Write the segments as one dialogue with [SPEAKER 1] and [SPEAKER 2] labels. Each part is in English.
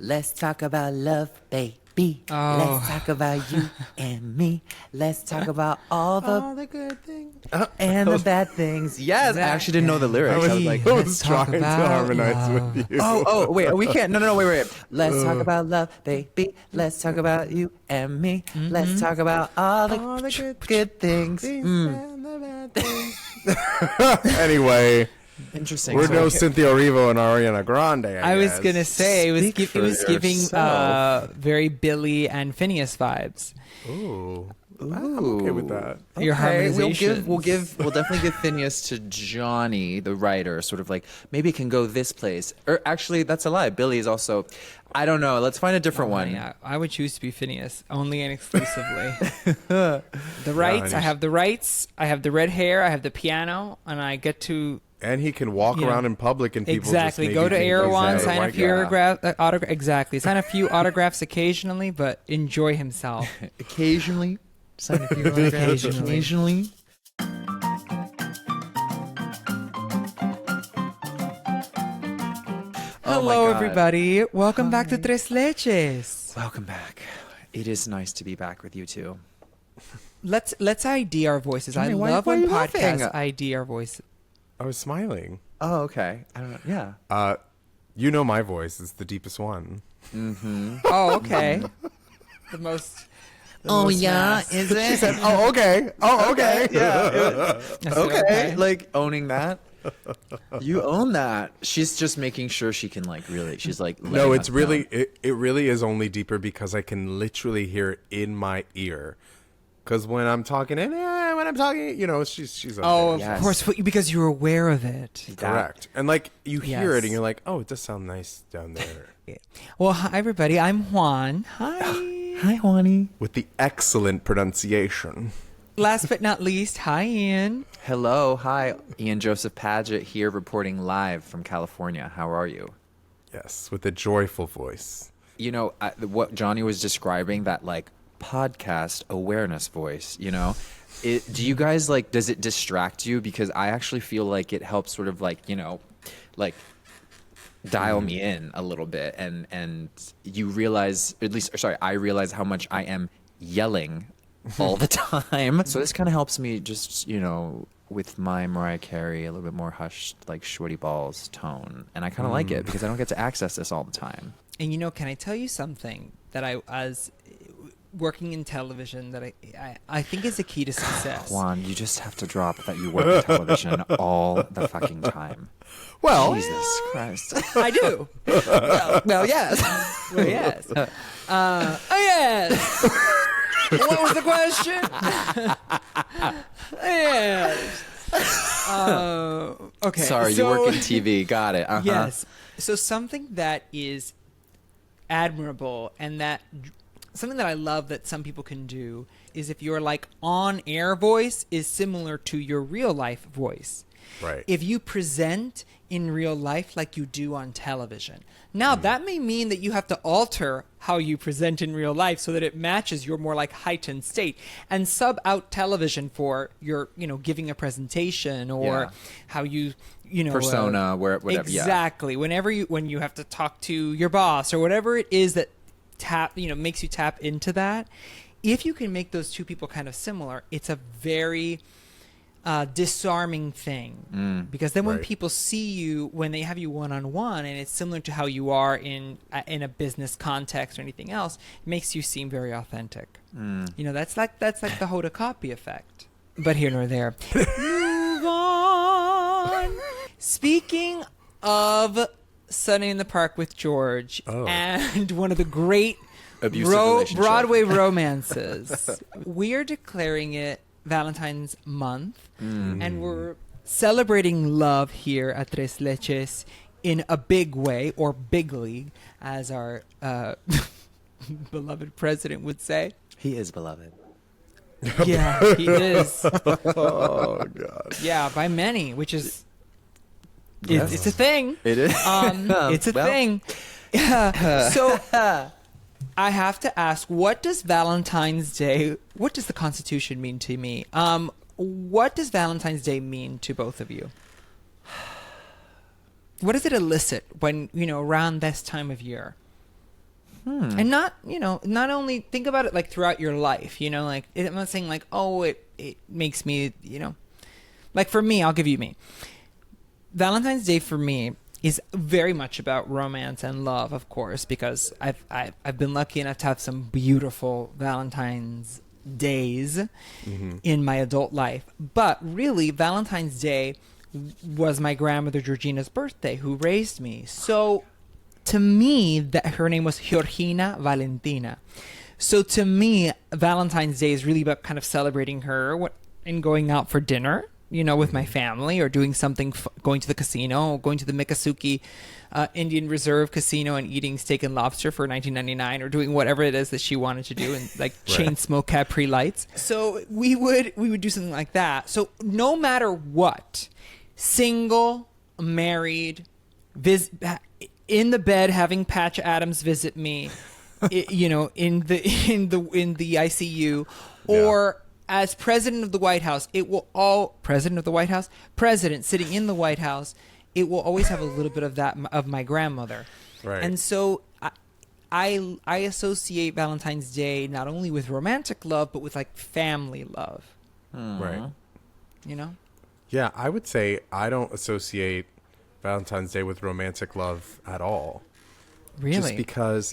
[SPEAKER 1] Let's talk about love, baby.
[SPEAKER 2] Oh.
[SPEAKER 1] Let's talk about you and me. Let's talk about all the
[SPEAKER 3] good things.
[SPEAKER 1] and the bad things. Yes, I actually didn't know the lyrics. I was like,
[SPEAKER 3] I was
[SPEAKER 2] Let's talk
[SPEAKER 3] trying to
[SPEAKER 2] about
[SPEAKER 3] harmonize
[SPEAKER 2] love.
[SPEAKER 3] with you.
[SPEAKER 1] oh, wait, we can't. No, wait. Let's talk about love, baby. Let's talk about you and me. Let's talk about all the good things.
[SPEAKER 3] And the bad things. Anyway,
[SPEAKER 1] Interesting.
[SPEAKER 3] we're
[SPEAKER 1] So-
[SPEAKER 3] no Cynthia Erivo and Ariana Grande.
[SPEAKER 2] I was
[SPEAKER 3] guess.
[SPEAKER 2] gonna say it was,
[SPEAKER 1] Speak
[SPEAKER 2] it was
[SPEAKER 1] for
[SPEAKER 2] giving
[SPEAKER 1] yourself.
[SPEAKER 2] very Billy and Phineas vibes.
[SPEAKER 3] Ooh. I'm okay with that.
[SPEAKER 2] Your harmonizations.
[SPEAKER 1] We'll definitely give Phineas to Johnny, the writer, sort of like, maybe it can go this place. Or actually, that's a lie. Billy is also, I don't know. Let's find a different one.
[SPEAKER 2] Yeah, I would choose to be Phineas, only and exclusively. The rights, I have the rights, I have the red hair, I have the piano, and I get to
[SPEAKER 3] And he can walk
[SPEAKER 2] You know,
[SPEAKER 3] around in public and people
[SPEAKER 2] exactly
[SPEAKER 3] just
[SPEAKER 2] go to
[SPEAKER 3] maybe think he's
[SPEAKER 2] Erewhon,
[SPEAKER 3] a
[SPEAKER 2] sign a
[SPEAKER 3] white
[SPEAKER 2] few
[SPEAKER 3] guy.
[SPEAKER 2] autograph, exactly, sign a few autographs occasionally, but enjoy himself.
[SPEAKER 1] Occasionally. Sign a few autographs. Occasionally.
[SPEAKER 2] Hello,
[SPEAKER 1] God.
[SPEAKER 2] everybody. Welcome back to Tres Leches.
[SPEAKER 1] Welcome back. It is nice to be back with you too.
[SPEAKER 2] Let's ID our voices. I
[SPEAKER 1] Johnny, why
[SPEAKER 2] love
[SPEAKER 1] are
[SPEAKER 2] when
[SPEAKER 1] you laughing?
[SPEAKER 2] podcasts ID our voices.
[SPEAKER 3] I was smiling.
[SPEAKER 1] Oh, okay. I don't know. Yeah.
[SPEAKER 3] You know my voice is the deepest one.
[SPEAKER 2] Oh, okay. the most.
[SPEAKER 1] Is it?
[SPEAKER 3] She said, "Oh, okay. Oh, okay."
[SPEAKER 1] Yeah.
[SPEAKER 2] I said,
[SPEAKER 1] Okay. Like owning that. You own that. She's just making sure she can like really. She's like.
[SPEAKER 3] No,
[SPEAKER 1] letting
[SPEAKER 3] it's
[SPEAKER 1] us
[SPEAKER 3] really
[SPEAKER 1] know.
[SPEAKER 3] it really is only deeper because I can literally hear it in my ear. Because when I'm talking, you know, she's up
[SPEAKER 2] Oh,
[SPEAKER 3] there.
[SPEAKER 2] of
[SPEAKER 1] Yes.
[SPEAKER 2] course, because you're aware of it.
[SPEAKER 3] Correct. And like you hear
[SPEAKER 2] Yes.
[SPEAKER 3] it and you're like, oh, it does sound nice down there.
[SPEAKER 2] Well, hi, everybody. I'm Juan. Hi.
[SPEAKER 1] Hi, Juani.
[SPEAKER 3] With the excellent pronunciation.
[SPEAKER 2] Last but not least, hi, Ian.
[SPEAKER 1] Hello. Hi. Ian Joseph Paget here, reporting live from California. How are you?
[SPEAKER 3] Yes, with a joyful voice.
[SPEAKER 1] You know, what Johnny was describing, that like podcast awareness voice, you know, do you guys like, does it distract you? Because I actually feel like it helps sort of like, you know, like dial me in a little bit, and you realize, at least, sorry, I realize how much I am yelling all the time. So this kind of helps me just, you know, with my Mariah Carey, a little bit more hushed, like Shorty Balls tone. And I kind of like it because I don't get to access this all the time.
[SPEAKER 2] And you know, can I tell you something that I, as working in television, that I think is a key to success?
[SPEAKER 1] Juan, you just have to drop that you work in television all the fucking time.
[SPEAKER 3] Well,
[SPEAKER 1] Jesus Christ.
[SPEAKER 2] I do.
[SPEAKER 1] Well, yes.
[SPEAKER 2] Well, yes. Oh, yes. What was the question? Yes. Okay.
[SPEAKER 1] Sorry, you work in TV. Got it. Uh-huh.
[SPEAKER 2] Yes. So something that is admirable and that something that I love that some people can do is if your like on air voice is similar to your real life voice.
[SPEAKER 3] right.
[SPEAKER 2] If you present in real life like you do on television. Now, that may mean that you have to alter how you present in real life so that it matches your more like heightened state, and sub out television for your, you know, giving a presentation or
[SPEAKER 1] Yeah.
[SPEAKER 2] how you know,
[SPEAKER 1] Persona, whatever. Yeah.
[SPEAKER 2] exactly. When you have to talk to your boss or whatever it is that makes you tap into that. If you can make those two people kind of similar, it's a very disarming thing, because then when
[SPEAKER 3] Right.
[SPEAKER 2] people see you, when they have you one-on-one and it's similar to how you are in a business context or anything else, it makes you seem very authentic. You know, that's like the Hoda copy effect, but here nor there. Move on. Speaking of Sunday in the Park with George and one of the great
[SPEAKER 1] Abusive relationship.
[SPEAKER 2] Broadway romances, we are declaring it Valentine's month, and we're celebrating love here at Tres Leches in a big way, or bigly, as our beloved president would say.
[SPEAKER 1] He is beloved.
[SPEAKER 2] Yeah, he is.
[SPEAKER 3] Oh God.
[SPEAKER 2] Yeah, by many, which is
[SPEAKER 1] Yes.
[SPEAKER 2] it's a thing.
[SPEAKER 1] It is.
[SPEAKER 2] It's a
[SPEAKER 1] Well.
[SPEAKER 2] thing. Yeah. So I have to ask, what does Valentine's Day, what does the Constitution mean to me? What does Valentine's Day mean to both of you? What does it elicit when, you know, around this time of year? And not, not only think about it like throughout your life, like I'm not saying like, oh, it makes me, like for me, I'll give you me. Valentine's Day for me is very much about romance and love, of course, because I've been lucky enough to have some beautiful Valentine's days in my adult life. But really, Valentine's Day was my grandmother Georgina's birthday, who raised me. So to me, that her name was Georgina Valentina. So to me, Valentine's Day is really about kind of celebrating her and going out for dinner, with my family, or doing something, going to the casino, or going to the Miccosukee Indian Reserve Casino and eating steak and lobster for $19.99, or doing whatever it is that she wanted to do, and like chain smoke Capri Lights. So we would do something like that. So no matter what, single, married, in the bed having Patch Adams visit me, in the ICU, or as president of the White House, president sitting in the White House, it will always have a little bit of that of my grandmother.
[SPEAKER 3] Right.
[SPEAKER 2] And so I associate Valentine's Day not only with romantic love, but with like family love.
[SPEAKER 3] Right.
[SPEAKER 2] Yeah,
[SPEAKER 3] I would say I don't associate Valentine's Day with romantic love at all.
[SPEAKER 2] Really?
[SPEAKER 3] Just because,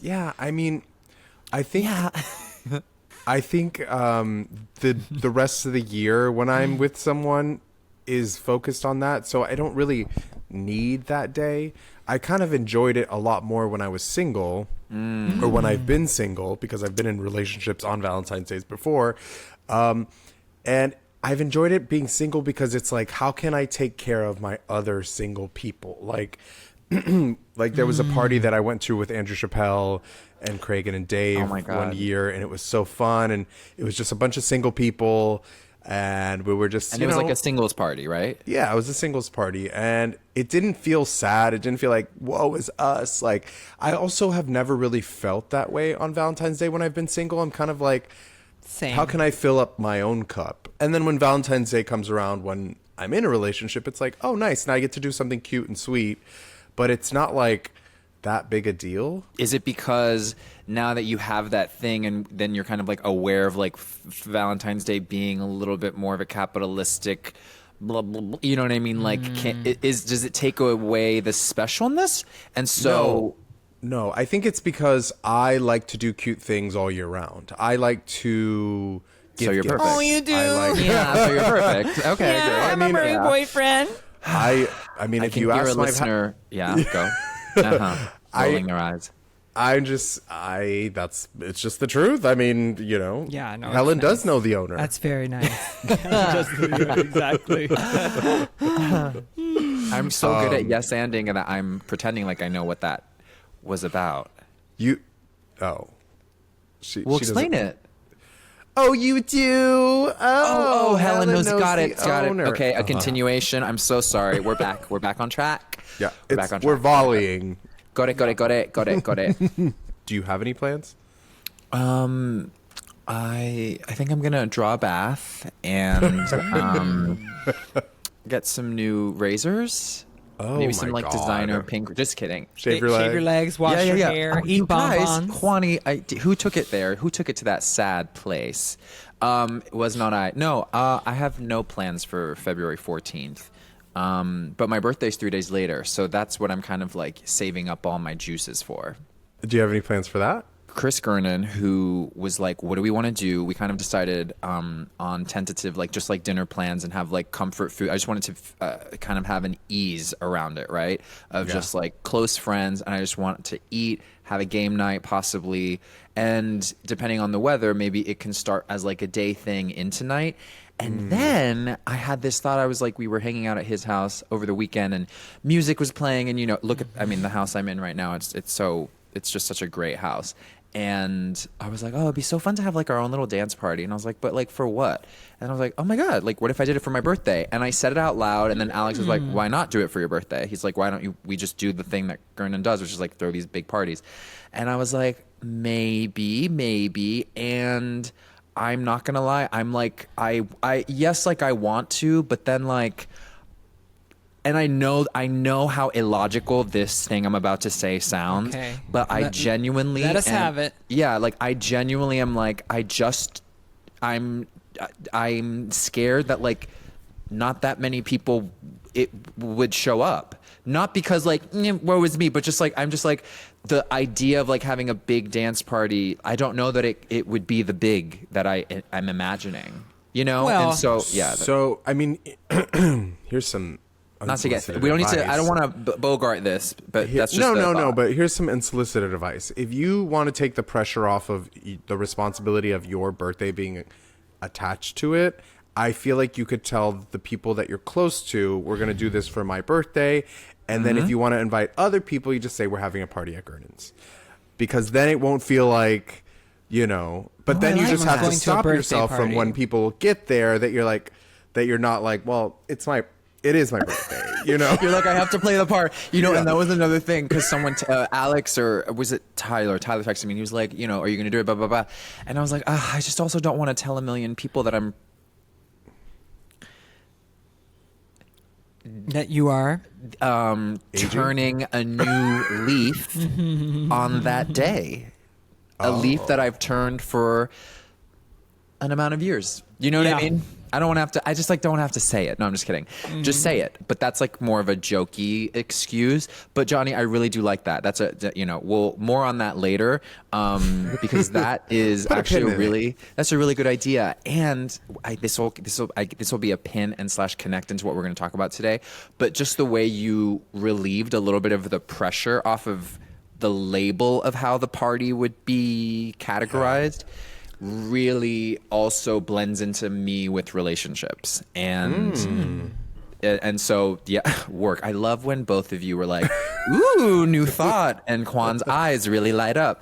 [SPEAKER 3] I think the rest of the year when I'm with someone is focused on that, so I don't really need that day. I kind of enjoyed it a lot more when I was single, or when I've been single, because I've been in relationships on Valentine's Days before, and I've enjoyed it being single because it's like, how can I take care of my other single people? Like there was a party that I went to with Andrew Chappelle and Cragen and Dave one year, and it was so fun, and it was just a bunch of single people, and we were just,
[SPEAKER 1] and it was like a singles party, right?
[SPEAKER 3] Yeah, it was a singles party, and it didn't feel sad. It didn't feel like, whoa, it's us. Like, I also have never really felt that way on Valentine's Day when I've been single. I'm kind of like,
[SPEAKER 2] same.
[SPEAKER 3] How can I fill up my own cup? And then when Valentine's Day comes around, when I'm in a relationship, it's like, oh, nice, now I get to do something cute and sweet, but it's not like that big a deal.
[SPEAKER 1] Is it because now that you have that thing, and then you're kind of like aware of like Valentine's Day being a little bit more of a capitalistic blah blah, blah, you know what I mean? Like, does it take away the specialness? And so
[SPEAKER 3] no, I think it's because I like to do cute things all year round. I like to give
[SPEAKER 1] So you're
[SPEAKER 3] gifts.
[SPEAKER 1] perfect.
[SPEAKER 2] Oh, you do?
[SPEAKER 1] yeah, so you're perfect. Okay,
[SPEAKER 2] Yeah,
[SPEAKER 1] great.
[SPEAKER 2] I'm a married boyfriend.
[SPEAKER 3] I mean, if you
[SPEAKER 1] you're
[SPEAKER 3] ask
[SPEAKER 1] a listener, go. Rolling their eyes.
[SPEAKER 3] It's just the truth. I mean,
[SPEAKER 2] Yeah, no,
[SPEAKER 3] Helen
[SPEAKER 2] it's
[SPEAKER 3] does
[SPEAKER 2] nice.
[SPEAKER 3] know the owner.
[SPEAKER 2] That's very nice. Exactly.
[SPEAKER 1] I'm so good at yes anding, and I'm pretending like I know what that was about.
[SPEAKER 3] She
[SPEAKER 1] Explain
[SPEAKER 3] doesn't-
[SPEAKER 1] it.
[SPEAKER 3] Oh, you do.
[SPEAKER 1] Oh, Helen knows. Got
[SPEAKER 3] the
[SPEAKER 1] it. Got it.
[SPEAKER 3] owner.
[SPEAKER 1] Okay, a continuation. I'm so sorry. We're back. We're back on track.
[SPEAKER 3] Yeah,
[SPEAKER 1] we're back on track.
[SPEAKER 3] we're volleying.
[SPEAKER 1] Got it.
[SPEAKER 3] Do you have any plans?
[SPEAKER 1] I think I'm gonna draw a bath and get some new razors.
[SPEAKER 3] Oh,
[SPEAKER 1] Maybe some
[SPEAKER 3] my
[SPEAKER 1] like
[SPEAKER 3] God.
[SPEAKER 1] designer pink. Just kidding.
[SPEAKER 3] Shave your
[SPEAKER 2] Shave your legs, wash your hair, eat
[SPEAKER 1] you guys,
[SPEAKER 2] bonbons.
[SPEAKER 1] Juani, who took it there? Who took it to that sad place? It was not I. No, I have no plans for February 14th. But my birthday's 3 days later, so that's what I'm kind of like saving up all my juices for.
[SPEAKER 3] Do you have any plans for that?
[SPEAKER 1] Chris Gernon, who was like, what do we want to do? We kind of decided on tentative, like just like dinner plans and have like comfort food. I just wanted to kind of have an ease around it, right? Of just like close friends. And I just want to eat, have a game night possibly. And depending on the weather, maybe it can start as like a day thing into night. And then I had this thought. I was like, we were hanging out at his house over the weekend and music was playing. And, look at, the house I'm in right now, it's just such a great house. And I was like, oh, it'd be so fun to have like our own little dance party. And I was like, but like for what? And I was like, oh my God, like what if I did it for my birthday? And I said it out loud. And then Alex was like, why not do it for your birthday? He's like, why don't we just do the thing that Gernon does, which is like throw these big parties. And I was like, maybe. And I'm not going to lie. I'm like, I want to, but then like, and I know how illogical this thing I'm about to say sounds,
[SPEAKER 2] Okay.
[SPEAKER 1] but I genuinely
[SPEAKER 2] let us have it.
[SPEAKER 1] Yeah, like I genuinely am like I'm scared that like not that many people it would show up. Not because like woe is me, but just like I'm just like the idea of like having a big dance party. I don't know that it would be the big that I'm imagining. You know,
[SPEAKER 2] Well,
[SPEAKER 1] and so yeah.
[SPEAKER 3] So I mean, here's some.
[SPEAKER 1] Not to get.
[SPEAKER 3] unsolicited
[SPEAKER 1] We don't need to.
[SPEAKER 3] advice.
[SPEAKER 1] I don't want to bogart this, but that's just
[SPEAKER 3] no. But here's some unsolicited advice. If you want to take the pressure off of the responsibility of your birthday being attached to it, I feel like you could tell the people that you're close to, we're going to do this for my birthday. And then if you want to invite other people, you just say we're having a party at Gernon's. Because then it won't feel like, but then you
[SPEAKER 2] I
[SPEAKER 3] just
[SPEAKER 2] like
[SPEAKER 3] have to
[SPEAKER 2] going to a
[SPEAKER 3] stop
[SPEAKER 2] birthday
[SPEAKER 3] yourself from
[SPEAKER 2] party.
[SPEAKER 3] when people get there that you're not like, well, it is my birthday,
[SPEAKER 1] You're like, I have to play the part, and that was another thing because someone, Alex or was it Tyler texted me and he was like, are you going to do it, blah, blah, blah. And I was like, I just also don't want to tell a million people that I'm.
[SPEAKER 2] That you are
[SPEAKER 1] Turning a new leaf on that day. A leaf that I've turned for an amount of years. You know what I mean? I don't want to have to. I just don't have to say it. No, I'm just kidding. Just say it. But that's like more of a jokey excuse. But Johnny, I really do like that. That's we'll more on that later, because that is actually that's a really good idea. And this will be a pin and / connect into what we're going to talk about today. But just the way you relieved a little bit of the pressure off of the label of how the party would be categorized. Really also blends into me with relationships and so work. I love when both of you were like, ooh, new thought, and Juan's eyes really light up,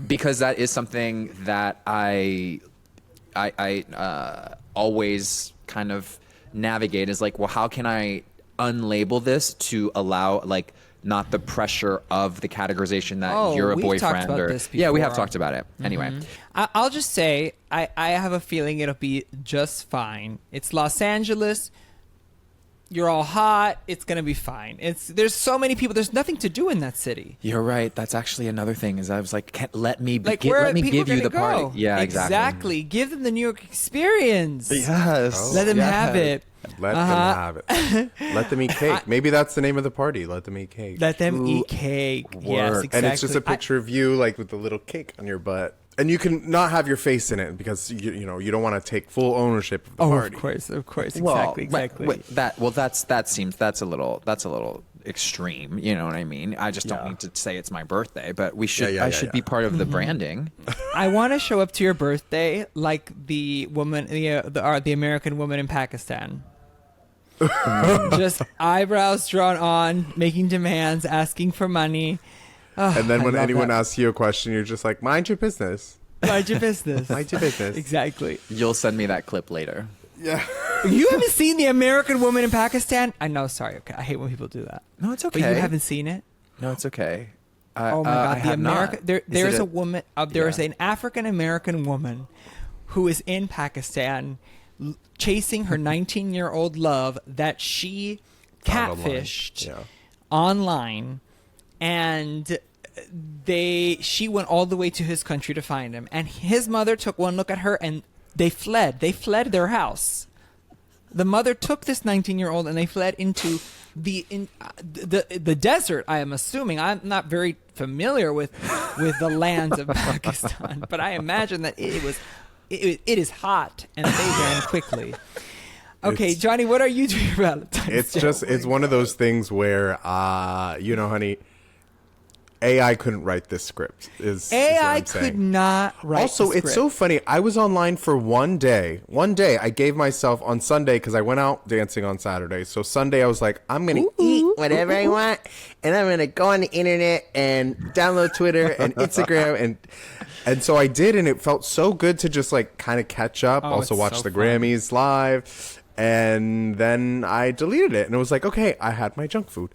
[SPEAKER 1] because that is something that I always kind of navigate is like, well, how can I unlabel this to allow like not the pressure of the categorization that you're a
[SPEAKER 2] we've talked
[SPEAKER 1] boyfriend
[SPEAKER 2] about
[SPEAKER 1] or
[SPEAKER 2] this
[SPEAKER 1] we have
[SPEAKER 2] before.
[SPEAKER 1] talked about it anyway.
[SPEAKER 2] I'll just say I have a feeling it'll be just fine. It's Los Angeles. You're all hot. It's gonna be fine. There's so many people. There's nothing to do in that city.
[SPEAKER 1] You're right. That's actually another thing. Is I was like, let me
[SPEAKER 2] Where are
[SPEAKER 1] let me
[SPEAKER 2] people
[SPEAKER 1] give you the
[SPEAKER 2] gonna go?
[SPEAKER 1] party. Yeah, exactly.
[SPEAKER 2] Give them the New York experience.
[SPEAKER 1] Yes.
[SPEAKER 2] Let them have it.
[SPEAKER 3] Let them have it. Let them eat cake. Maybe that's the name of the party. Let them eat cake.
[SPEAKER 2] Let them eat cake. Yes, exactly.
[SPEAKER 3] And it's just a picture of you like with the little cake on your butt. And you can not have your face in it because you don't want to take full ownership of the party.
[SPEAKER 2] Of course,
[SPEAKER 1] Well,
[SPEAKER 2] exactly.
[SPEAKER 1] That's a little extreme. You know what I mean? I just don't need to say it's my birthday, but we should. I should be part of the branding.
[SPEAKER 2] I want to show up to your birthday like the woman, the American woman in Pakistan. Just eyebrows drawn on, making demands, asking for money.
[SPEAKER 3] And then when anyone asks you a question, you're just like, mind your business.
[SPEAKER 2] Mind your business.
[SPEAKER 3] Mind your business.
[SPEAKER 2] Exactly.
[SPEAKER 1] You'll send me that clip later.
[SPEAKER 3] Yeah.
[SPEAKER 2] You haven't seen the American woman in Pakistan? I know. Sorry. Okay. I hate when people do that.
[SPEAKER 1] No, it's okay.
[SPEAKER 2] But you haven't seen it?
[SPEAKER 1] No, it's okay.
[SPEAKER 2] Oh my God! The American. There's a woman. There is an African American woman who is in Pakistan, chasing her 19-year-old love that she catfished online, and she went all the way to his country to find him, and his mother took one look at her and they fled their house. The mother took this 19-year-old and they fled into the desert. I am assuming. I'm not very familiar with the lands of Pakistan, but I imagine that it is hot and they ran quickly. Okay, Johnny, what are you doing for Valentine's Day?
[SPEAKER 3] It's one of those things where honey, AI couldn't write this script.
[SPEAKER 2] AI could not write
[SPEAKER 3] Also,
[SPEAKER 2] the script.
[SPEAKER 3] it's so funny. I was online for one day. One day, I gave myself on Sunday because I went out dancing on Saturday. So Sunday, I was like, I'm going to eat whatever I want, and I'm going to go on the internet and download Twitter and Instagram. And so I did, and it felt so good to just like kind of catch up. Also watch the Grammys live. And then I deleted it, and it was like, okay, I had my junk food.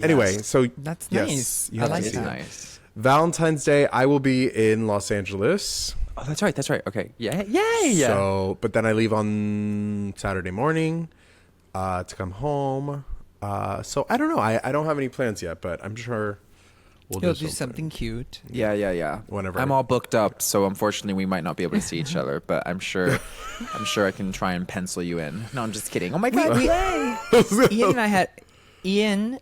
[SPEAKER 3] Anyway, so
[SPEAKER 2] that's
[SPEAKER 3] yes,
[SPEAKER 2] nice. I like that.
[SPEAKER 1] Nice.
[SPEAKER 3] Valentine's Day, I will be in Los Angeles.
[SPEAKER 1] Oh, that's right. Okay. Yay.
[SPEAKER 3] So, but then I leave on Saturday morning. to come home. So I don't know. I don't have any plans yet, but I'm sure we'll
[SPEAKER 2] You'll
[SPEAKER 3] do
[SPEAKER 2] do something cute.
[SPEAKER 1] Yeah.
[SPEAKER 3] Whenever.
[SPEAKER 1] I'm all booked up, so unfortunately we might not be able to see each other. But I'm sure I can try and pencil you in. No, I'm just kidding. Oh my god, yay!
[SPEAKER 2] Ian and I had Ian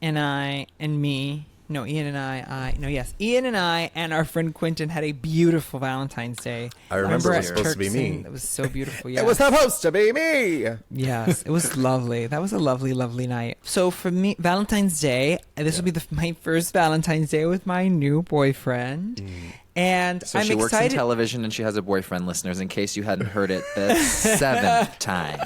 [SPEAKER 2] and I and me. No, Ian and Ian and I and our friend Quentin had a beautiful Valentine's Day.
[SPEAKER 3] I remember it was
[SPEAKER 2] at
[SPEAKER 3] supposed to be me.
[SPEAKER 2] Turkson. It was so beautiful. Yeah.
[SPEAKER 3] It was supposed to be me.
[SPEAKER 2] Yes, it was lovely. That was a lovely, lovely night. So for me, Valentine's Day, this will be my first Valentine's Day with my new boyfriend. And
[SPEAKER 1] So
[SPEAKER 2] I'm
[SPEAKER 1] she works in
[SPEAKER 2] excited.
[SPEAKER 1] television and she has a boyfriend, listeners, in case you hadn't heard it the 7th time.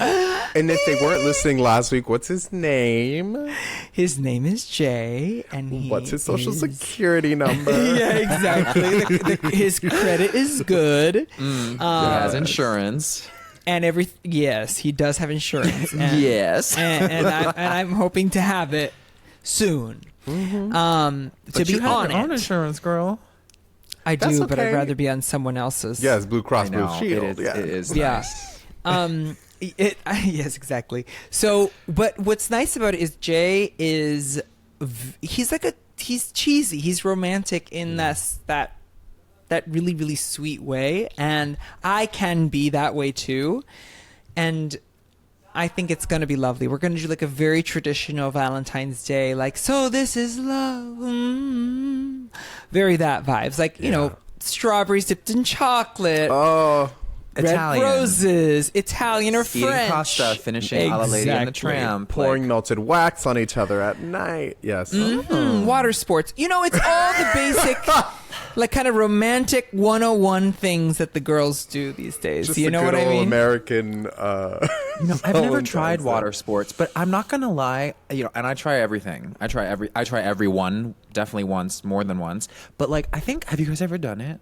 [SPEAKER 3] And if they weren't listening last week, what's his name?
[SPEAKER 2] His name is Jay, and
[SPEAKER 3] What's his social
[SPEAKER 2] is-
[SPEAKER 3] security number?
[SPEAKER 2] Yeah, exactly. His credit is good.
[SPEAKER 1] He has insurance.
[SPEAKER 2] And yes, he does have insurance. And,
[SPEAKER 1] Yes.
[SPEAKER 2] and I'm hoping to have it soon. To
[SPEAKER 3] But
[SPEAKER 2] be
[SPEAKER 3] you have
[SPEAKER 2] on
[SPEAKER 3] your
[SPEAKER 2] it,
[SPEAKER 3] own
[SPEAKER 1] insurance, girl.
[SPEAKER 2] I
[SPEAKER 3] That's
[SPEAKER 2] do, but I'd
[SPEAKER 3] okay.
[SPEAKER 2] rather be on someone else's.
[SPEAKER 3] Yes, Blue Cross
[SPEAKER 1] I
[SPEAKER 3] Blue
[SPEAKER 1] know,
[SPEAKER 3] Shield.
[SPEAKER 1] it is
[SPEAKER 2] Yeah.
[SPEAKER 1] nice.
[SPEAKER 2] Yes, exactly. So, but what's nice about it is Jay is he's cheesy. He's romantic in that really, really sweet way, and I can be that way too. And I think it's going to be lovely. We're going to do like a very traditional Valentine's Day, like, so this is love. Very that vibes. Like, you know, strawberries dipped in chocolate.
[SPEAKER 3] Oh,
[SPEAKER 2] Red
[SPEAKER 1] Italian.
[SPEAKER 2] roses, Italian or
[SPEAKER 1] Eating
[SPEAKER 2] French.
[SPEAKER 1] pasta, finishing a la Lady and the
[SPEAKER 2] Exactly.
[SPEAKER 1] Tramp.
[SPEAKER 3] pouring
[SPEAKER 1] like-
[SPEAKER 3] melted wax on each other at night. Yes.
[SPEAKER 2] Water sports. You know, it's all the basic, like, kind of romantic 101 things that the girls do these days.
[SPEAKER 3] Just
[SPEAKER 2] You
[SPEAKER 3] a
[SPEAKER 2] know
[SPEAKER 3] good
[SPEAKER 2] what I
[SPEAKER 3] old
[SPEAKER 2] mean?
[SPEAKER 3] American.
[SPEAKER 1] No, I've never
[SPEAKER 3] Valentine's
[SPEAKER 1] tried
[SPEAKER 3] Day.
[SPEAKER 1] water sports, but I'm not gonna lie. And I try everything. I try every one, definitely once, more than once. But like, I think, have you guys ever done it?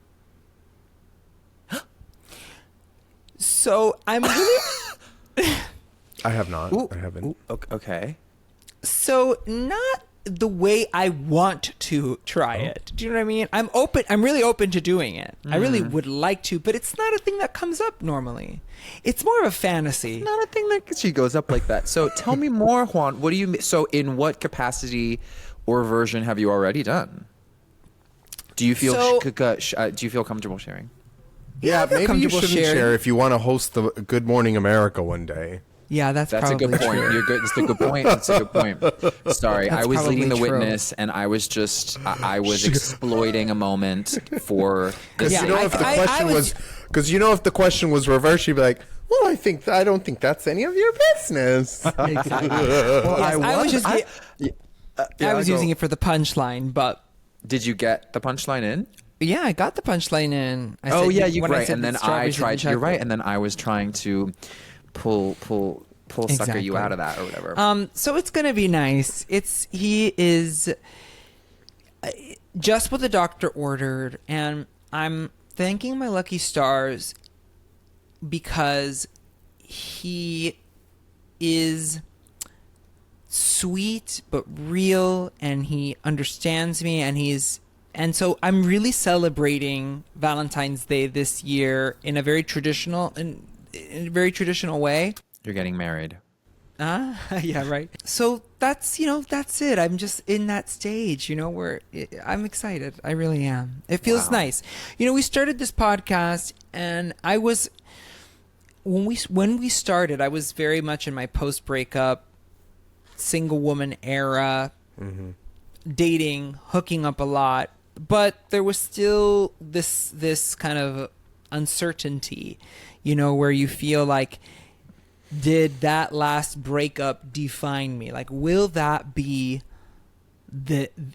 [SPEAKER 2] So I'm really.
[SPEAKER 3] I have not.
[SPEAKER 1] Ooh,
[SPEAKER 3] I haven't.
[SPEAKER 1] ooh, okay.
[SPEAKER 2] So not the way I want to try it. Do you know what I mean? I'm open. I'm really open to doing it. I really would like to, but it's not a thing that comes up normally. It's more of a fantasy.
[SPEAKER 1] Not a thing that she goes up like that. So tell me more, Juan. What do you? So in what capacity or version have you already done? Do you feel
[SPEAKER 2] So-
[SPEAKER 1] do you feel comfortable sharing?
[SPEAKER 3] Yeah,
[SPEAKER 2] I feel
[SPEAKER 3] maybe you
[SPEAKER 2] comfortable
[SPEAKER 3] shouldn't
[SPEAKER 2] sharing.
[SPEAKER 3] share if you want to host the Good Morning America one day.
[SPEAKER 2] Yeah, that's
[SPEAKER 1] That's a
[SPEAKER 2] probably
[SPEAKER 1] good point.
[SPEAKER 2] true.
[SPEAKER 1] You're good. That's a good point. That's a good point. Sorry,
[SPEAKER 2] That's
[SPEAKER 1] I was leading the
[SPEAKER 2] probably true.
[SPEAKER 1] witness, and I was just I was exploiting a moment for.
[SPEAKER 3] Because
[SPEAKER 2] Yeah,
[SPEAKER 3] you know,
[SPEAKER 2] I-
[SPEAKER 3] if the
[SPEAKER 2] I
[SPEAKER 3] question
[SPEAKER 2] was-
[SPEAKER 3] because you know, if the question was reversed, you'd be like, "Well, I don't think that's any of your business."
[SPEAKER 2] Exactly.
[SPEAKER 1] Well,
[SPEAKER 2] Yes, I was just. I was
[SPEAKER 1] go.
[SPEAKER 2] using it for the punchline, but
[SPEAKER 1] Did you get the punchline in?
[SPEAKER 2] yeah, I got the punchline in. I
[SPEAKER 1] Oh
[SPEAKER 2] said-
[SPEAKER 1] yeah, you
[SPEAKER 2] when I
[SPEAKER 1] right.
[SPEAKER 2] said
[SPEAKER 1] And
[SPEAKER 2] that
[SPEAKER 1] then I
[SPEAKER 2] strawberries
[SPEAKER 1] tried.
[SPEAKER 2] and
[SPEAKER 1] You're right.
[SPEAKER 2] chocolate.
[SPEAKER 1] And then I was trying to pull sucker you
[SPEAKER 2] Exactly.
[SPEAKER 1] out of that or whatever.
[SPEAKER 2] So it's gonna be nice. He is just what the doctor ordered, and I'm thanking my lucky stars because he is sweet but real, and he understands me, and so I'm really celebrating Valentine's Day this year in a very traditional way.
[SPEAKER 1] You're getting married.
[SPEAKER 2] Yeah, right. So that's it. I'm just in that stage, where I'm excited. I really am. It feels
[SPEAKER 1] Wow.
[SPEAKER 2] nice. We started this podcast, and I was when we started, I was very much in my post-breakup single woman era, dating, hooking up a lot, but there was still this kind of uncertainty, where you feel like, did that last breakup define me? Like, will that be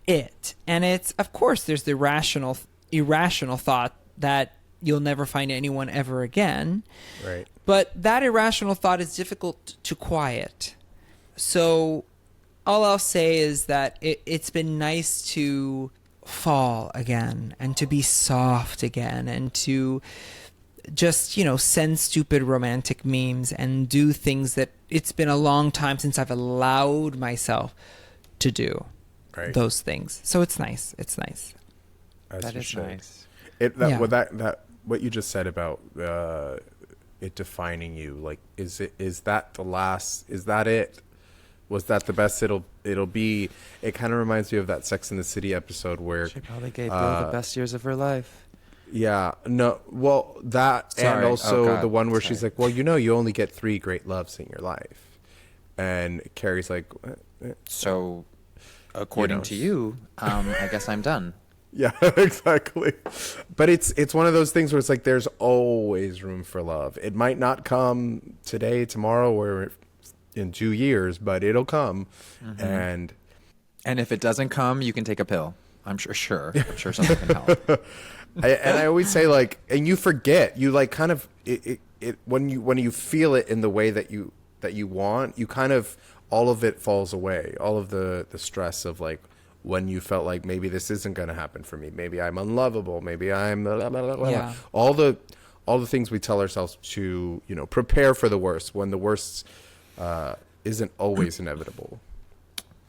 [SPEAKER 2] it? And it's, of course, there's the irrational thought that you'll never find anyone ever again.
[SPEAKER 3] Right.
[SPEAKER 2] But that irrational thought is difficult to quiet. So all I'll say is that it's been nice to fall again and to be soft again and to just, send stupid romantic memes and do things that it's been a long time since I've allowed myself to do.
[SPEAKER 3] Right.
[SPEAKER 2] Those things. So it's nice. It's nice.
[SPEAKER 3] As
[SPEAKER 1] That
[SPEAKER 3] you
[SPEAKER 1] is
[SPEAKER 3] should.
[SPEAKER 1] nice.
[SPEAKER 3] It that
[SPEAKER 2] Yeah.
[SPEAKER 3] what that what you just said about it defining you? Like, is that it? Was that the best it'll be? It kind of reminds me of that Sex and the City episode where
[SPEAKER 1] She probably gave Bill the best years of her life.
[SPEAKER 3] yeah, no, well, that,
[SPEAKER 1] Sorry.
[SPEAKER 3] and also
[SPEAKER 1] God.
[SPEAKER 3] the one where
[SPEAKER 1] Sorry.
[SPEAKER 3] she's like, well, you only get 3 great loves in your life, and Carrie's like,
[SPEAKER 1] So, according to you, I guess I'm done.
[SPEAKER 3] yeah, exactly. But it's one of those things where it's like there's always room for love. It might not come today, tomorrow, or in 2 years, but it'll come. And
[SPEAKER 1] if it doesn't come, you can take a pill. I'm sure something can help.
[SPEAKER 3] I always say, like, and you forget, you like kind of it when you feel it in the way that you want, you kind of, all of it falls away. All of the stress of like when you felt like maybe this isn't going to happen for me. Maybe I'm unlovable. Maybe I'm blah, blah, blah, blah.
[SPEAKER 2] Yeah.
[SPEAKER 3] All the things we tell ourselves to, prepare for the worst, when the worst isn't always inevitable.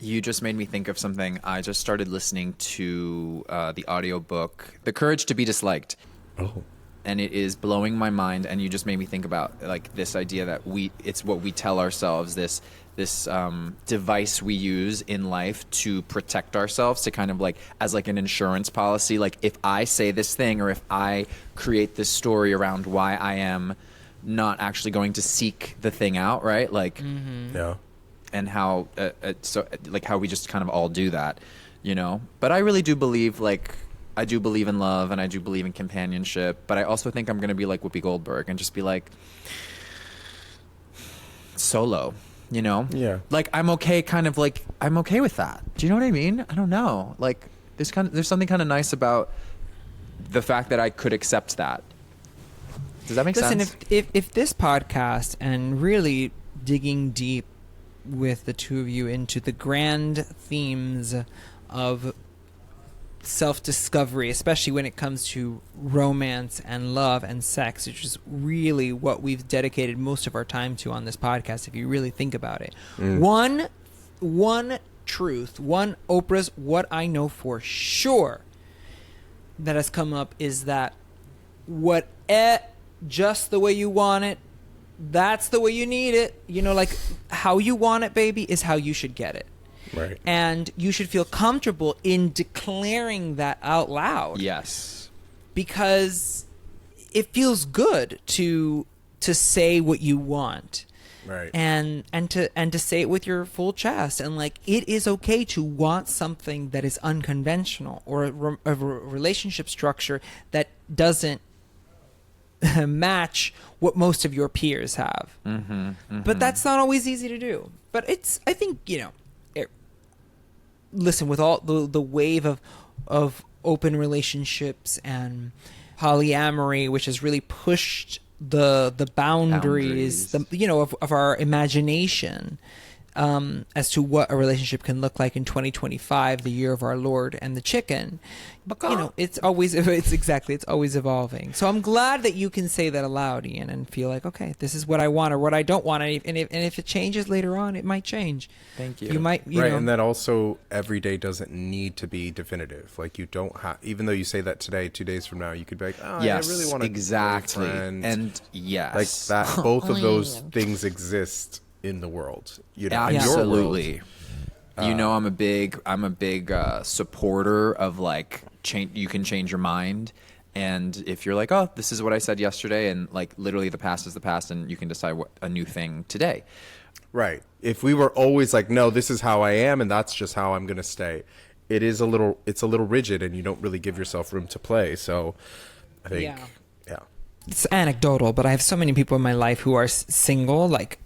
[SPEAKER 1] You just made me think of something. I just started listening to the audiobook, The Courage to be Disliked.
[SPEAKER 3] Oh.
[SPEAKER 1] And it is blowing my mind. And you just made me think about like this idea that it's what we tell ourselves, this device we use in life to protect ourselves, to kind of like as like an insurance policy. Like if I say this thing, or if I create this story around why I am not actually going to seek the thing out, right? Like,
[SPEAKER 3] Yeah.
[SPEAKER 1] and how so like how we just kind of all do that, but I really do believe, like, I do believe in love, and I do believe in companionship, but I also think I'm gonna be like Whoopi Goldberg and just be like solo,
[SPEAKER 3] Yeah.
[SPEAKER 1] like I'm okay with that. Do you know what I mean? I don't know, like there's something kind of nice about the fact that I could accept that. Does that make sense?
[SPEAKER 2] If this podcast, and really digging deep with the two of you into the grand themes of self-discovery, especially when it comes to romance and love and sex, which is really what we've dedicated most of our time to on this podcast, if you really think about it. One truth, one Oprah's what I know for sure that has come up is that just the way you want it, that's the way you need it. Like how you want it, baby, is how you should get it.
[SPEAKER 3] Right.
[SPEAKER 2] And you should feel comfortable in declaring that out loud.
[SPEAKER 1] Yes.
[SPEAKER 2] Because it feels good to say what you want.
[SPEAKER 3] Right.
[SPEAKER 2] And to say it with your full chest. And like, it is okay to want something that is unconventional, or a relationship structure that doesn't match what most of your peers have. But that's not always easy to do. But I think, listen, with all the wave of open relationships and polyamory, which has really pushed the boundaries. Of our imagination, as to what a relationship can look like in 2025, the year of our Lord and the chicken. It's always evolving. So I'm glad that you can say that aloud, Ian, and feel like, okay, this is what I want or what I don't want, and if it changes later on, it might change.
[SPEAKER 1] Thank you.
[SPEAKER 2] You might,
[SPEAKER 3] Right, and that also every day doesn't need to be definitive. Like you don't have, even though you say that today, 2 days from now, you could be like, oh,
[SPEAKER 1] Yes,
[SPEAKER 3] I really want to
[SPEAKER 1] exactly.
[SPEAKER 3] boyfriend.
[SPEAKER 1] And yes,
[SPEAKER 3] like that. Both of those things exist in the world. In your world.
[SPEAKER 1] Absolutely. I'm a big supporter of like change. You can change your mind, and if you're like, oh, this is what I said yesterday, and like literally the past is the past, and you can decide what a new thing today.
[SPEAKER 3] Right. If we were always like, no, this is how I am, and that's just how I'm going to stay, it's a little rigid, and you don't really give yourself room to play. So I think, yeah.
[SPEAKER 2] It's anecdotal, but I have so many people in my life who are single, like,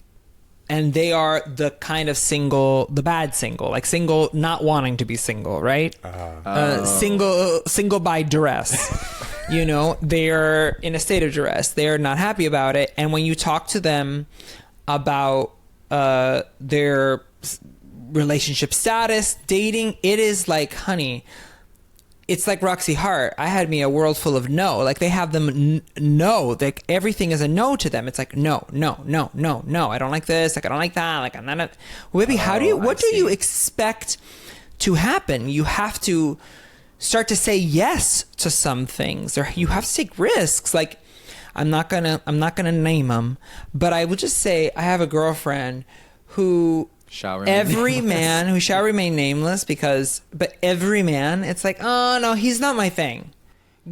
[SPEAKER 2] and they are the kind of single, the bad single, like single not wanting to be single, right? Single by duress. They're in a state of duress. They're not happy about it. And when you talk to them about their relationship status, dating, it is like, honey, it's like Roxy Hart. I had me a world full of no. Like they have them no. Like everything is a no to them. It's like no. I don't like this. Like I don't like that. Like I'm not. Well, baby, what do you expect to happen? You have to start to say yes to some things, or you have to take risks. Like I'm not gonna name them, but I would just say I have a girlfriend who
[SPEAKER 1] Shall remain
[SPEAKER 2] every
[SPEAKER 1] nameless.
[SPEAKER 2] man who shall remain nameless but every man, it's like, oh no, he's not my thing.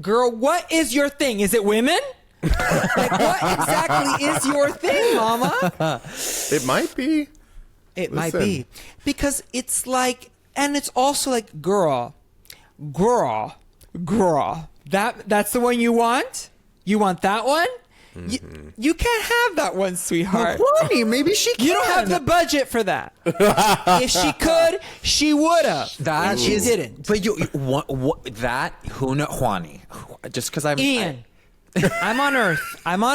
[SPEAKER 2] Girl, what is your thing? Is it women? Like, what exactly is your thing, mama?
[SPEAKER 3] It might be.
[SPEAKER 2] It might
[SPEAKER 3] Listen.
[SPEAKER 2] be. Because it's like, and it's also like, girl, that's the one you want? You want that one? You can't have that one, sweetheart.
[SPEAKER 1] Funny, maybe she can.
[SPEAKER 2] You don't have the budget for that. If she could, she would have.
[SPEAKER 1] That
[SPEAKER 2] and she
[SPEAKER 1] is-
[SPEAKER 2] didn't.
[SPEAKER 1] But what that Huna Juani, just because I'm
[SPEAKER 2] Ian, I'm on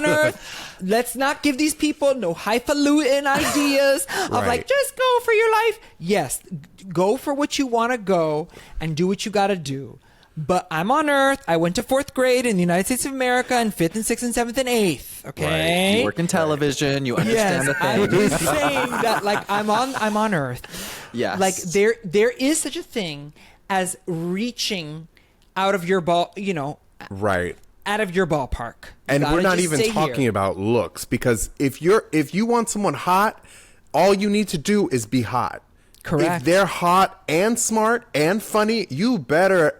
[SPEAKER 2] Earth. Let's not give these people no highfalutin ideas of
[SPEAKER 3] Right.
[SPEAKER 2] like, just go for your life. Yes, go for what you want to go and do what you got to do. But I'm on Earth. I went to 4th grade in the United States of America and 5th and 6th and 7th and 8th. Okay.
[SPEAKER 1] you work in television, you understand
[SPEAKER 2] Yes,
[SPEAKER 1] the
[SPEAKER 2] I'm
[SPEAKER 1] thing.
[SPEAKER 2] just saying that like I'm on Earth.
[SPEAKER 1] Yes.
[SPEAKER 2] Like there is such a thing as reaching out of your
[SPEAKER 3] Right.
[SPEAKER 2] out of your ballpark. You
[SPEAKER 3] And
[SPEAKER 2] gotta
[SPEAKER 3] we're not
[SPEAKER 2] just
[SPEAKER 3] even
[SPEAKER 2] stay
[SPEAKER 3] talking
[SPEAKER 2] here.
[SPEAKER 3] about looks, because if you want someone hot, all you need to do is be hot.
[SPEAKER 2] Correct.
[SPEAKER 3] If they're hot and smart and funny, you better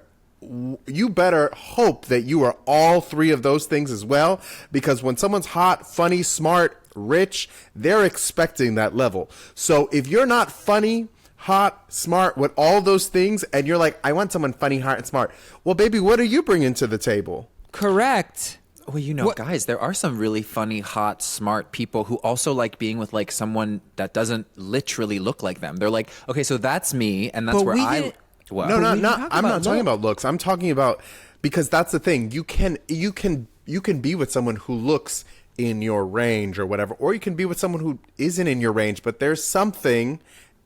[SPEAKER 3] hope that you are all three of those things as well, because when someone's hot, funny, smart, rich, they're expecting that level. So if you're not funny, hot, smart, with all those things, and you're like, I want someone funny, hot, and smart. Well, baby, what are you bringing to the table?
[SPEAKER 2] Correct.
[SPEAKER 1] Well,
[SPEAKER 2] What-
[SPEAKER 1] guys, there are some really funny, hot, smart people who also like being with like someone that doesn't literally look like them. They're like, okay, so that's me, and that's
[SPEAKER 2] But
[SPEAKER 1] where
[SPEAKER 2] we
[SPEAKER 1] I.
[SPEAKER 2] didn't-
[SPEAKER 1] What?
[SPEAKER 3] No,
[SPEAKER 2] we
[SPEAKER 3] no,
[SPEAKER 2] didn't
[SPEAKER 3] not.
[SPEAKER 2] talk
[SPEAKER 3] I'm
[SPEAKER 2] about
[SPEAKER 3] not talking
[SPEAKER 2] looks.
[SPEAKER 3] about looks. I'm talking about, because that's the thing. You can be with someone who looks in your range or whatever, or you can be with someone who isn't in your range, but there's something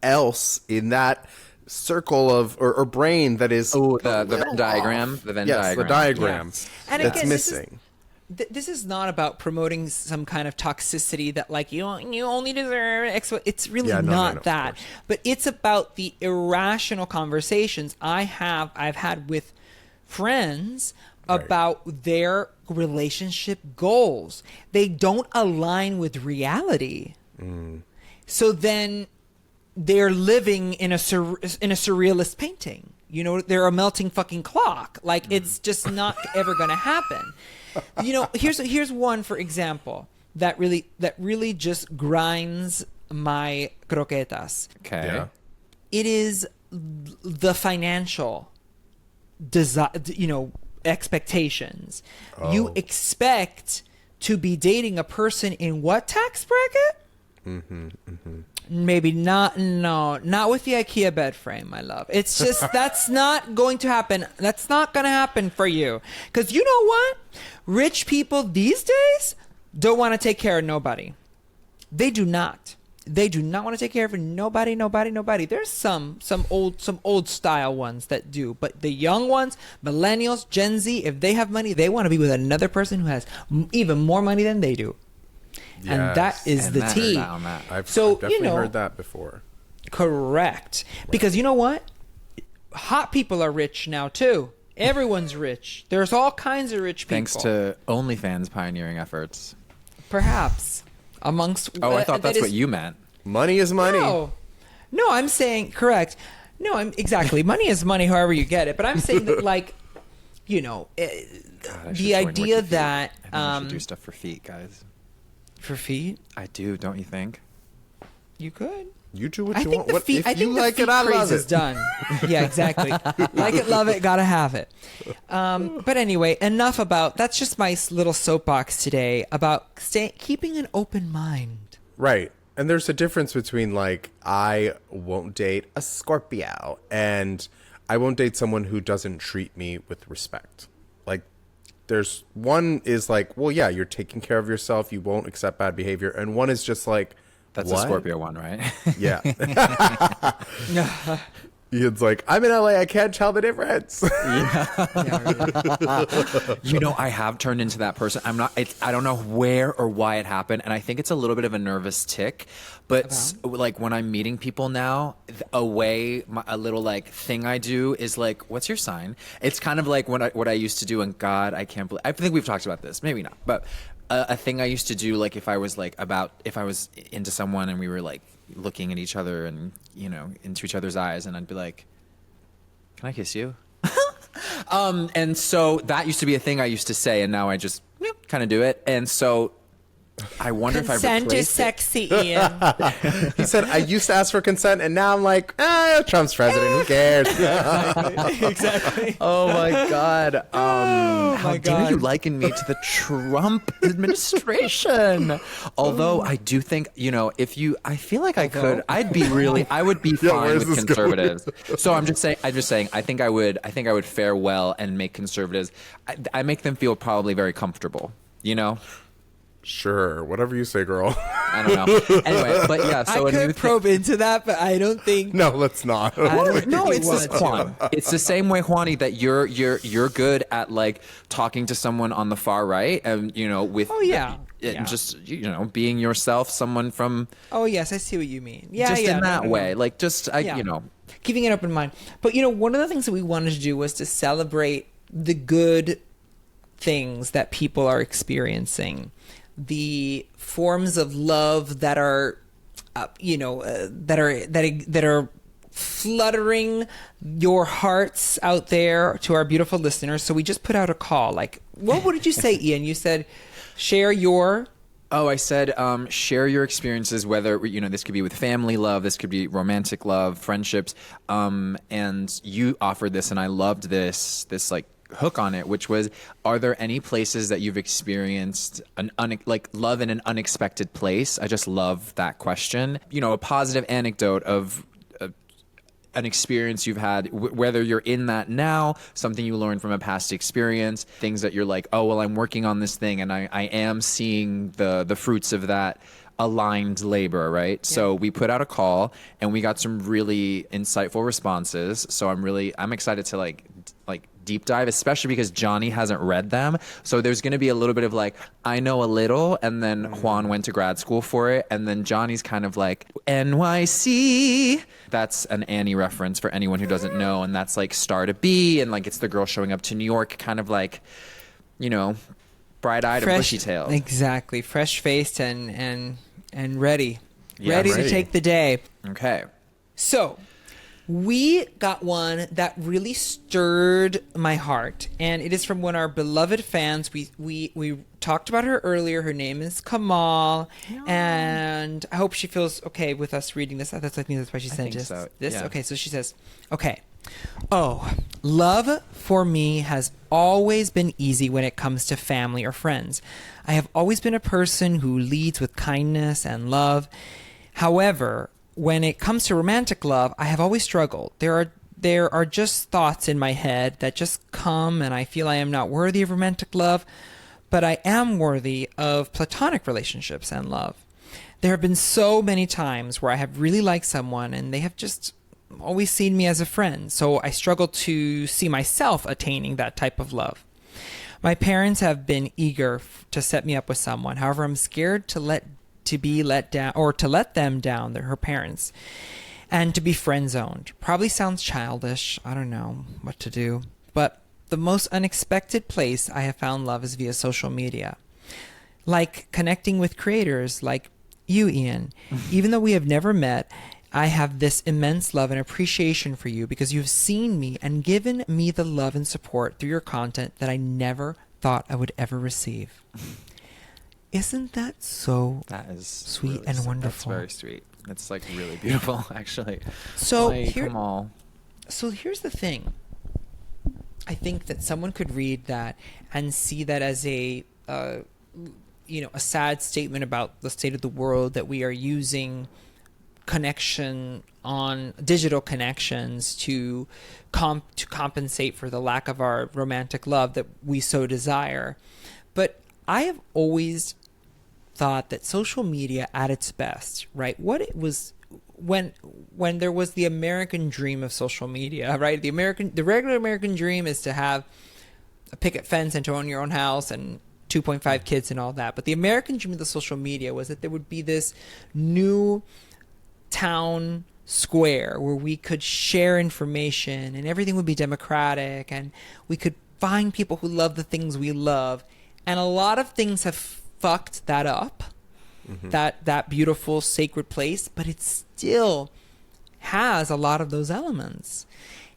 [SPEAKER 3] else in that circle of or brain that is
[SPEAKER 1] the Venn diagram. The Venn
[SPEAKER 3] yes,
[SPEAKER 1] diagram.
[SPEAKER 3] the diagram
[SPEAKER 2] Yes. And
[SPEAKER 3] that's
[SPEAKER 2] again,
[SPEAKER 3] missing.
[SPEAKER 2] This is not about promoting some kind of toxicity that like you only deserve X. It's really
[SPEAKER 3] Yeah, no,
[SPEAKER 2] not
[SPEAKER 3] of
[SPEAKER 2] that.
[SPEAKER 3] course.
[SPEAKER 2] But it's about the irrational conversations I've had with friends
[SPEAKER 3] Right.
[SPEAKER 2] about their relationship goals. They don't align with reality. So then they're living in a surrealist painting. You know, they're a melting fucking clock. Like it's just not ever going to happen. You know, here's one for example that really just grinds my croquetas.
[SPEAKER 1] Okay.
[SPEAKER 3] Yeah.
[SPEAKER 2] It is the financial expectations. You expect to be dating a person in what tax bracket? Maybe not. No, not with the IKEA bed frame, my love. It's just that's not going to happen. That's not going to happen for you. Because you know what? Rich people these days don't want to take care of nobody. They do not. They do not want to take care of nobody. There's some old style ones that do, but the young ones, millennials, Gen Z, if they have money, they want to be with another person who has even more money than they do. And that
[SPEAKER 3] Yes.
[SPEAKER 2] is
[SPEAKER 1] And
[SPEAKER 2] the
[SPEAKER 1] that-
[SPEAKER 2] tea.
[SPEAKER 1] on that.
[SPEAKER 3] I've
[SPEAKER 2] you
[SPEAKER 3] definitely
[SPEAKER 2] know,
[SPEAKER 3] heard that before.
[SPEAKER 2] correct. Because you know what? Hot people are rich now too. Everyone's rich. There's all kinds of rich people.
[SPEAKER 1] Thanks to OnlyFans pioneering efforts.
[SPEAKER 2] perhaps amongst.
[SPEAKER 1] Oh, I thought
[SPEAKER 2] that
[SPEAKER 1] that's what
[SPEAKER 2] is-
[SPEAKER 1] you meant.
[SPEAKER 3] Money is money.
[SPEAKER 2] No, I'm saying correct. No, I'm exactly. Money is money, however you get it. But I'm saying that, like, you know,
[SPEAKER 1] God, I should
[SPEAKER 2] the
[SPEAKER 1] join
[SPEAKER 2] idea
[SPEAKER 1] Wiki Feet.
[SPEAKER 2] that
[SPEAKER 1] I think I should do stuff for feet, guys.
[SPEAKER 2] for feet,
[SPEAKER 1] I do, don't you think?
[SPEAKER 2] you could.
[SPEAKER 3] You do what
[SPEAKER 2] I
[SPEAKER 3] you
[SPEAKER 2] think
[SPEAKER 3] want.
[SPEAKER 2] the
[SPEAKER 3] What,
[SPEAKER 2] feet.
[SPEAKER 3] if
[SPEAKER 2] I
[SPEAKER 3] you
[SPEAKER 2] think the
[SPEAKER 3] like
[SPEAKER 2] feet
[SPEAKER 3] it, I
[SPEAKER 2] craze
[SPEAKER 3] love
[SPEAKER 2] is
[SPEAKER 3] it.
[SPEAKER 2] done. Yeah, exactly. Like it, love it, gotta have it. But anyway, enough about. That's just my little soapbox today about keeping an open mind.
[SPEAKER 3] Right. And there's a difference between, like, I won't date a Scorpio and I won't date someone who doesn't treat me with respect. Like, there's one is like, well, yeah, you're taking care of yourself. You won't accept bad behavior. And one is just like,
[SPEAKER 1] That's
[SPEAKER 3] what?
[SPEAKER 1] a Scorpio one, right?
[SPEAKER 3] Yeah. Ian's like, I'm in LA. I can't tell the difference.
[SPEAKER 1] You know, I have turned into that person. I don't know where or why it happened. And I think it's a little bit of a nervous tick. But like when I'm meeting people now, a little like thing I do is like, what's your sign? It's kind of like what I used to do. And God, I can't believe, I think we've talked about this. Maybe not. But a thing I used to do, like if I was into someone and we were like looking at each other and, you know, into each other's eyes, and I'd be like, can I kiss you? And so that used to be a thing I used to say, and now I just kind of do it. And so I wonder if I
[SPEAKER 2] consent is sexy, Ian.
[SPEAKER 3] He said, I used to ask for consent, and now I'm like, Trump's president. Who cares?
[SPEAKER 2] Exactly.
[SPEAKER 1] Oh my God. How dare
[SPEAKER 2] God.
[SPEAKER 1] you liken me to the Trump administration? Although I do think, you know, I feel like I would be fine
[SPEAKER 3] where's
[SPEAKER 1] with
[SPEAKER 3] this
[SPEAKER 1] conservatives. So I'm just saying, I think I would fare well and make conservatives. I make them feel probably very comfortable, you know?
[SPEAKER 3] Sure, whatever you say, girl.
[SPEAKER 1] I don't know. Anyway, but yeah. So
[SPEAKER 2] I could probe into that, but I don't think.
[SPEAKER 3] No, let's not.
[SPEAKER 1] No, it's just Juan. It's the same way, Juani, that you're good at like talking to someone on the far right, and you know, with just you know, being yourself, someone from.
[SPEAKER 2] Oh yes, I see what you mean. Yeah,
[SPEAKER 1] just in that way, like just you know,
[SPEAKER 2] keeping an open mind. But you know, one of the things that we wanted to do was to celebrate the good things that people are experiencing. The forms of love that are, that are fluttering your hearts out there to our beautiful listeners. So we just put out a call. Like, what did you say, Ian? You said, share your.
[SPEAKER 1] Oh, I said, share your experiences, whether, you know, this could be with family love, this could be romantic love, friendships. And you offered this, and I loved this like hook on it, which was, are there any places that you've experienced like love in an unexpected place? I just love that question. You know, a positive anecdote of an experience you've had, whether you're in that now, something you learned from a past experience, things that you're like, oh, well, I'm working on this thing and I am seeing the fruits of that aligned labor, right? Yeah. So we put out a call and we got some really insightful responses. So I'm excited to like deep dive, especially because Johnny hasn't read them. So there's going to be a little bit of like, I know a little, and then Juan went to grad school for it, and then Johnny's kind of like, NYC. That's an Annie reference for anyone who doesn't know, and that's like star to be, and like it's the girl showing up to New York, kind of like, you know, bright-eyed and bushy-tailed.
[SPEAKER 2] Exactly. Fresh-faced and ready. Ready to take the day.
[SPEAKER 1] Okay.
[SPEAKER 2] So we got one that really stirred my heart, and it is from one of our beloved fans. We talked about her earlier. Her name is Kamal, and I hope she feels okay with us reading this. I think that's why she sent us this. Yeah. Okay, so she says, okay. Oh, love for me has always been easy when it comes to family or friends. I have always been a person who leads with kindness and love. However, when it comes to romantic love, I have always struggled. There are just thoughts in my head that just come, and I feel I am not worthy of romantic love, but I am worthy of platonic relationships and love. There have been so many times where I have really liked someone, and they have just always seen me as a friend, so I struggle to see myself attaining that type of love. My parents have been eager to set me up with someone. However, I'm scared to let them down, her parents, and to be friend zoned. Probably sounds childish. I don't know what to do. But the most unexpected place I have found love is via social media. Like connecting with creators like you, Ian. Even though we have never met, I have this immense love and appreciation for you because you've seen me and given me the love and support through your content that I never thought I would ever receive. Isn't that so sweet
[SPEAKER 1] really
[SPEAKER 2] and wonderful?
[SPEAKER 1] That's very sweet. It's like really beautiful, actually.
[SPEAKER 2] So
[SPEAKER 1] So
[SPEAKER 2] here's the thing. I think that someone could read that and see that as a sad statement about the state of the world, that we are using connection on digital connections to compensate for the lack of our romantic love that we so desire. But I have always thought that social media at its best, right? What when there was the American dream of social media, right? The regular American dream is to have a picket fence and to own your own house and 2.5 kids and all that. But the American dream of the social media was that there would be this new town square where we could share information and everything would be democratic and we could find people who love the things we love. And a lot of things have fucked that up, that beautiful sacred place, but it still has a lot of those elements.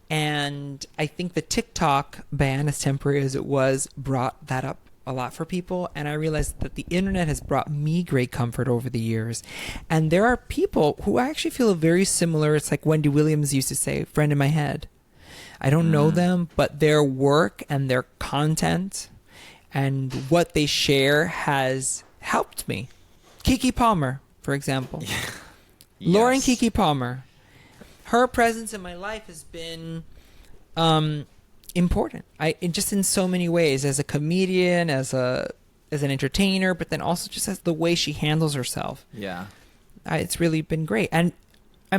[SPEAKER 2] And I think the TikTok ban, as temporary as it was, brought that up a lot for people. And I realized that the internet has brought me great comfort over the years. And there are people who I actually feel very similar. It's like Wendy Williams used to say, friend in my head. I don't know them, but their work and their content and what they share has helped me. Kiki Palmer, for example. Lauren Kiki Palmer. Her presence in my life has been important. Just in so many ways, as a comedian, as an entertainer, but then also just as the way she handles herself.
[SPEAKER 1] Yeah,
[SPEAKER 2] it's really been great. And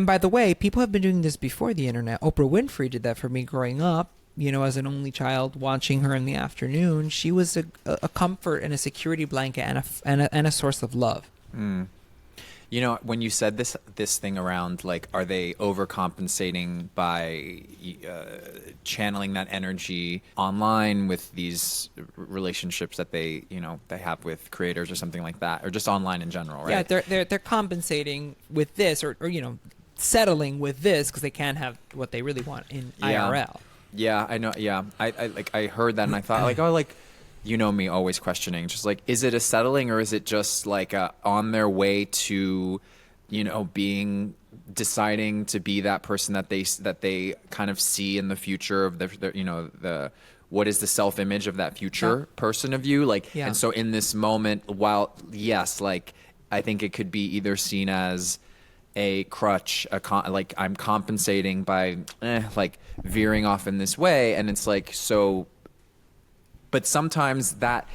[SPEAKER 2] by the way, people have been doing this before the internet. Oprah Winfrey did that for me growing up. You know, as an only child, watching her in the afternoon, she was a comfort and a security blanket and a source of love.
[SPEAKER 1] You know, when you said this thing around, like, are they overcompensating by channeling that energy online with these relationships that they have with creators or something like that, or just online in general, right?
[SPEAKER 2] Yeah, they're compensating with this, or settling with this because they can't have what they really want in IRL.
[SPEAKER 1] Yeah, I know. Yeah, I heard that and I thought, like, oh, like, you know me, always questioning, just like, is it a settling or is it just like on their way to, deciding to be that person that they kind of see in the future of the what is the self-image of that future person of you, like, and so in this moment, while yes, like, I think it could be either seen as a crutch, like I'm compensating by like veering off in this way, and it's like, so, but sometimes that,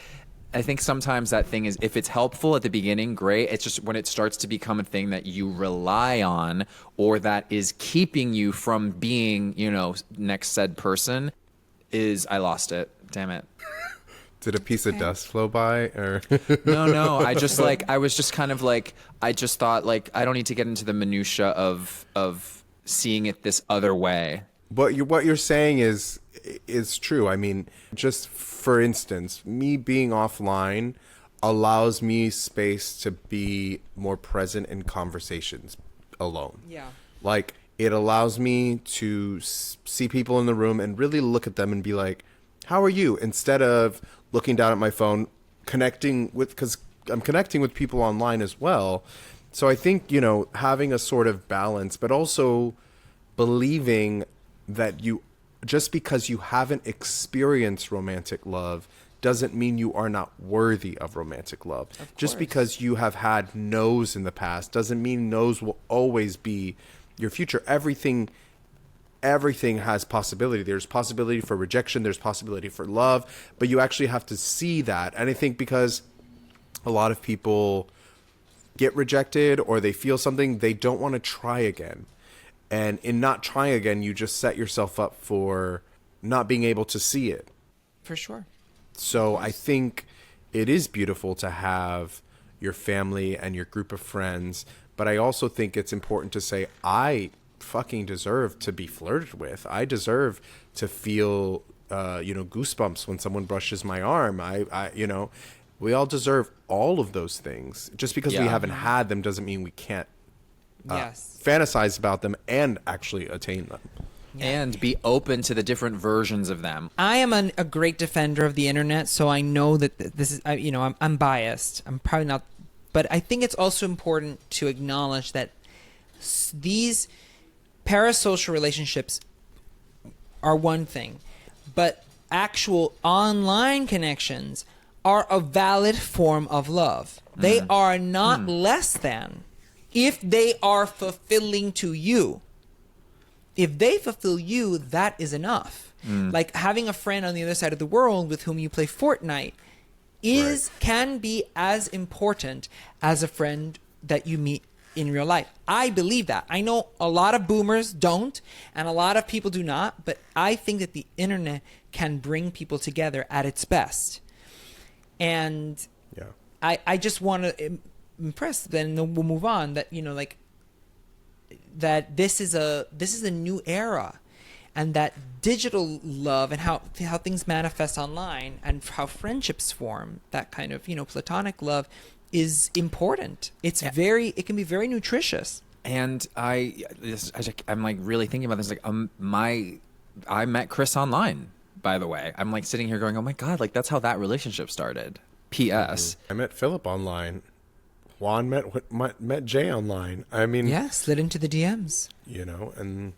[SPEAKER 1] I think sometimes that thing is, if it's helpful at the beginning, great. It's just when it starts to become a thing that you rely on, or that is keeping you from being, next said person, I lost it. Damn it.
[SPEAKER 3] Did a piece of dust flow by, or?
[SPEAKER 1] No. I just I was just kind of like, I just thought, like, I don't need to get into the minutia of seeing it this other way.
[SPEAKER 3] But what you're saying is true. I mean, just for instance, me being offline allows me space to be more present in conversations alone.
[SPEAKER 2] Yeah.
[SPEAKER 3] Like, it allows me to see people in the room and really look at them and be like, how are you? Instead of looking down at my phone, because I'm connecting with people online as well. So I think, having a sort of balance, but also believing that just because you haven't experienced romantic love doesn't mean you are not worthy of romantic love. Just because you have had no's in the past doesn't mean no's will always be your future. Everything has possibility. There's possibility for rejection. There's possibility for love. But you actually have to see that. And I think because a lot of people get rejected or they feel something, they don't want to try again. And in not trying again, you just set yourself up for not being able to see it.
[SPEAKER 2] For sure.
[SPEAKER 3] So I think it is beautiful to have your family and your group of friends. But I also think it's important to say, I fucking deserve to be flirted with. I deserve to feel, goosebumps when someone brushes my arm. We all deserve all of those things. Just because we haven't had them doesn't mean we can't fantasize about them and actually attain them.
[SPEAKER 1] And be open to the different versions of them.
[SPEAKER 2] I am a great defender of the internet, so I know that this is, I'm biased. I'm probably not, but I think it's also important to acknowledge that these parasocial relationships are one thing, but actual online connections are a valid form of love. They are not less than if they are fulfilling to you. If they fulfill you, that is enough. Like having a friend on the other side of the world with whom you play Fortnite can be as important as a friend that you meet in real life. I believe that. I know a lot of boomers don't, and a lot of people do not, but I think that the internet can bring people together at its best. And I just want to impress, then we'll move on, that, you know, like, that this is a new era, and that digital love and how things manifest online and how friendships form, that kind of, you know, platonic love, is important. It can be very nutritious.
[SPEAKER 1] And I'm like really thinking about this. Like, I met Chris online, by the way. I'm like sitting here going, oh my God, like that's how that relationship started. P.S.
[SPEAKER 3] I met Philip online. Juan met Jay online. I mean,
[SPEAKER 2] slid into the DMs.
[SPEAKER 3] You know, and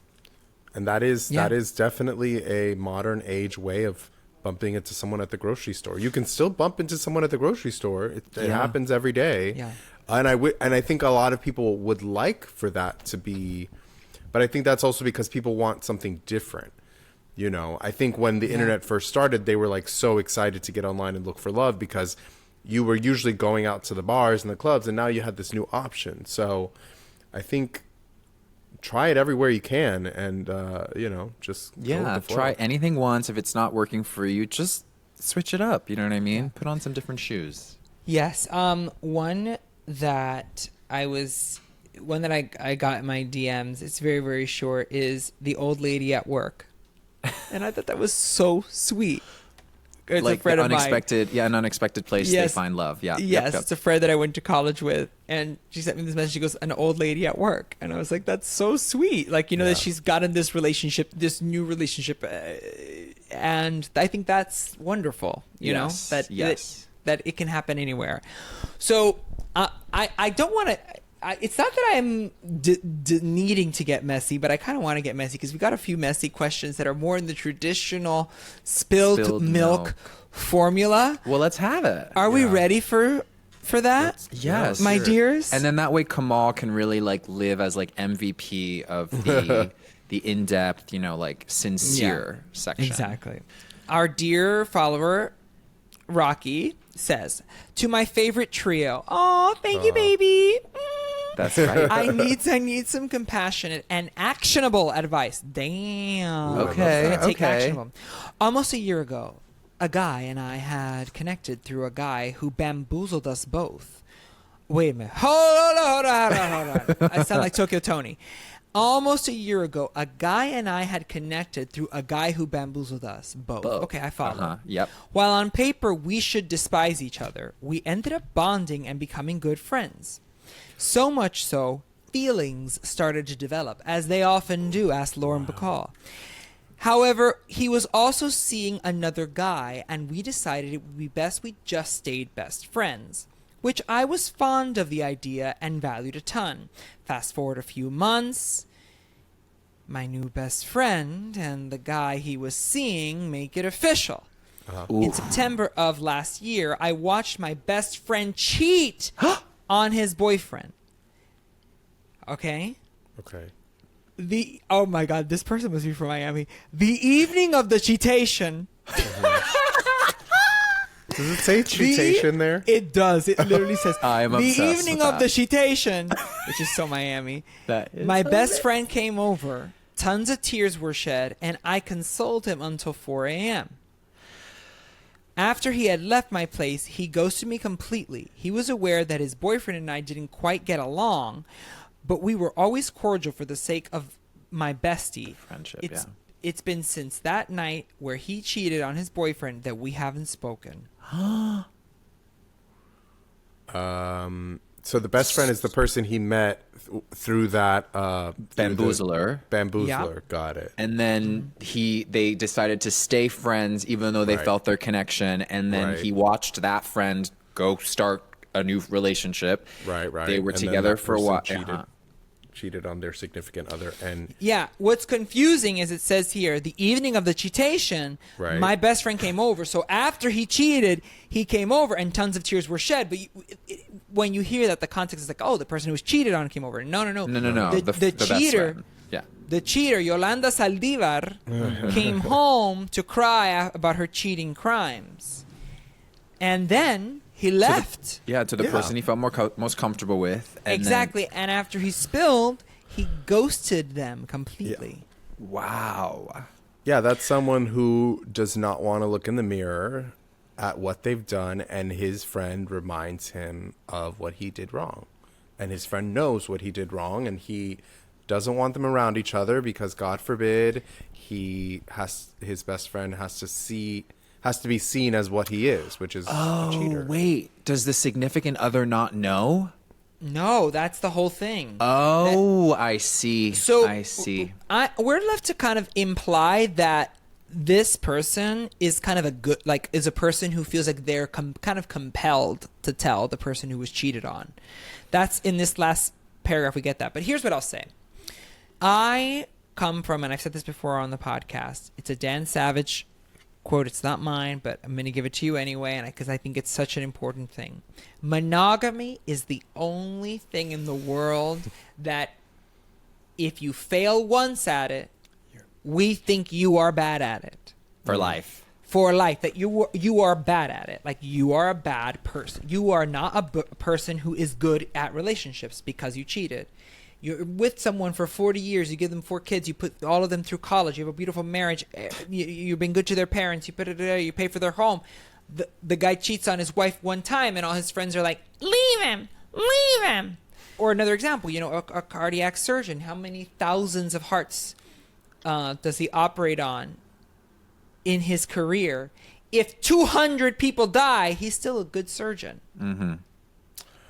[SPEAKER 3] that is definitely a modern age way of bumping into someone at the grocery store. You can still bump into someone at the grocery store. It happens every day.
[SPEAKER 2] Yeah.
[SPEAKER 3] And I think a lot of people would like for that to be, but I think that's also because people want something different. You know, I think when the internet first started, they were like so excited to get online and look for love because you were usually going out to the bars and the clubs, and now you had this new option. So I think try it everywhere you can, and you know, just go with the flow.
[SPEAKER 1] Try anything once. If it's not working for you, just switch it up. You know what I mean? Put on some different shoes.
[SPEAKER 2] Yes. One that I got in my DMs, it's very, very short, is the old lady at work. And I thought that was so sweet. It's
[SPEAKER 1] like
[SPEAKER 2] a friend
[SPEAKER 1] an
[SPEAKER 2] of mine.
[SPEAKER 1] An unexpected place they find love. Yeah.
[SPEAKER 2] Yes,
[SPEAKER 1] Yep.
[SPEAKER 2] it's a friend that I went to college with, and she sent me this message. She goes, "An old lady at work," and I was like, "That's so sweet." Like, you know, that she's gotten this relationship, this new relationship, and I think that's wonderful. You know, that it can happen anywhere. So I don't want to. It's not that I'm needing to get messy, but I kind of want to get messy because we got a few messy questions that are more in the traditional spilled milk formula.
[SPEAKER 1] Well, let's have it.
[SPEAKER 2] Are we ready for that?
[SPEAKER 1] Yes,
[SPEAKER 2] my dears.
[SPEAKER 1] And then that way, Kamal can really like live as like MVP of the in-depth, you know, like sincere section.
[SPEAKER 2] Exactly. Our dear follower, Rocky, says, "To my favorite trio." Oh, thank you, baby.
[SPEAKER 1] That's right.
[SPEAKER 2] I need some compassionate and actionable advice. Damn.
[SPEAKER 1] Okay.
[SPEAKER 2] Take actionable. Almost a year ago, a guy and I had connected through a guy who bamboozled us both. Wait a minute. Hold on. I sound like Tokyo Tony. Almost a year ago, a guy and I had connected through a guy who bamboozled us both. Okay, I follow.
[SPEAKER 1] Yep.
[SPEAKER 2] While on paper we should despise each other, we ended up bonding and becoming good friends. So much so, feelings started to develop, as they often do, asked Lauren Bacall. However, he was also seeing another guy, and we decided it would be best we just stayed best friends, which I was fond of the idea and valued a ton. Fast forward a few months, my new best friend and the guy he was seeing make it official. In September of last year, I watched my best friend cheat on his boyfriend. Okay? Oh my God, this person must be from Miami. The evening of the cheat-ation.
[SPEAKER 3] Does it say cheat-ation there?
[SPEAKER 2] It does. It literally says
[SPEAKER 1] I'm
[SPEAKER 2] the
[SPEAKER 1] obsessed
[SPEAKER 2] evening
[SPEAKER 1] with
[SPEAKER 2] of
[SPEAKER 1] that.
[SPEAKER 2] the cheat-ation, which is so Miami. My best friend came over. Tons of tears were shed, and I consoled him until 4 a.m. After he had left my place, he ghosted me completely. He was aware that his boyfriend and I didn't quite get along, but we were always cordial for the sake of my bestie.
[SPEAKER 1] Friendship,
[SPEAKER 2] It's been since that night where he cheated on his boyfriend that we haven't spoken.
[SPEAKER 3] So the best friend is the person he met through that
[SPEAKER 1] Bamboozler.
[SPEAKER 3] Bamboozler, got it.
[SPEAKER 1] And then they decided to stay friends even though they felt their connection. And then he watched that friend go start a new relationship.
[SPEAKER 3] Right.
[SPEAKER 1] They were
[SPEAKER 3] And
[SPEAKER 1] together
[SPEAKER 3] then that
[SPEAKER 1] for a while.
[SPEAKER 3] person cheated on their significant other, and
[SPEAKER 2] what's confusing is it says here the evening of the cheat-ation, my best friend came over. So after he cheated, he came over and tons of tears were shed. But when you hear that, the context is like, oh, the person who was cheated on came over. No. The cheater, the cheater, Yolanda Saldivar, came home to cry about her cheating crimes, and then he left.
[SPEAKER 1] to the person he felt most comfortable with. And
[SPEAKER 2] Exactly. And after he spilled, he ghosted them completely.
[SPEAKER 1] Wow.
[SPEAKER 3] Yeah, that's someone who does not want to look in the mirror at what they've done, and his friend reminds him of what he did wrong. And his friend knows what he did wrong, and he doesn't want them around each other because, God forbid, his best friend has to be seen as what he is, which is a cheater.
[SPEAKER 1] Wait. Does the significant other not know?
[SPEAKER 2] No, that's the whole thing.
[SPEAKER 1] Oh, I see.
[SPEAKER 2] So
[SPEAKER 1] I see.
[SPEAKER 2] We're left to kind of imply that this person is kind of is a person who feels like they're kind of compelled to tell the person who was cheated on. That's in this last paragraph, we get that. But here's what I'll say. I come from, and I've said this before on the podcast, it's a Dan Savage quote. It's not mine, but I'm going to give it to you anyway, because I think it's such an important thing. Monogamy is the only thing in the world that if you fail once at it, we think you are bad at it.
[SPEAKER 1] For life.
[SPEAKER 2] For life, that you are bad at it. Like, you are a bad person. You are not a person who is good at relationships because you cheated. You're with someone for 40 years. You give them 4 kids. You put all of them through college. You have a beautiful marriage. You've been good to their parents. You pay for their home. The guy cheats on his wife one time, and all his friends are like, leave him. Or another example, a cardiac surgeon. How many thousands of hearts does he operate on in his career? If 200 people die, he's still a good surgeon. Mm-hmm.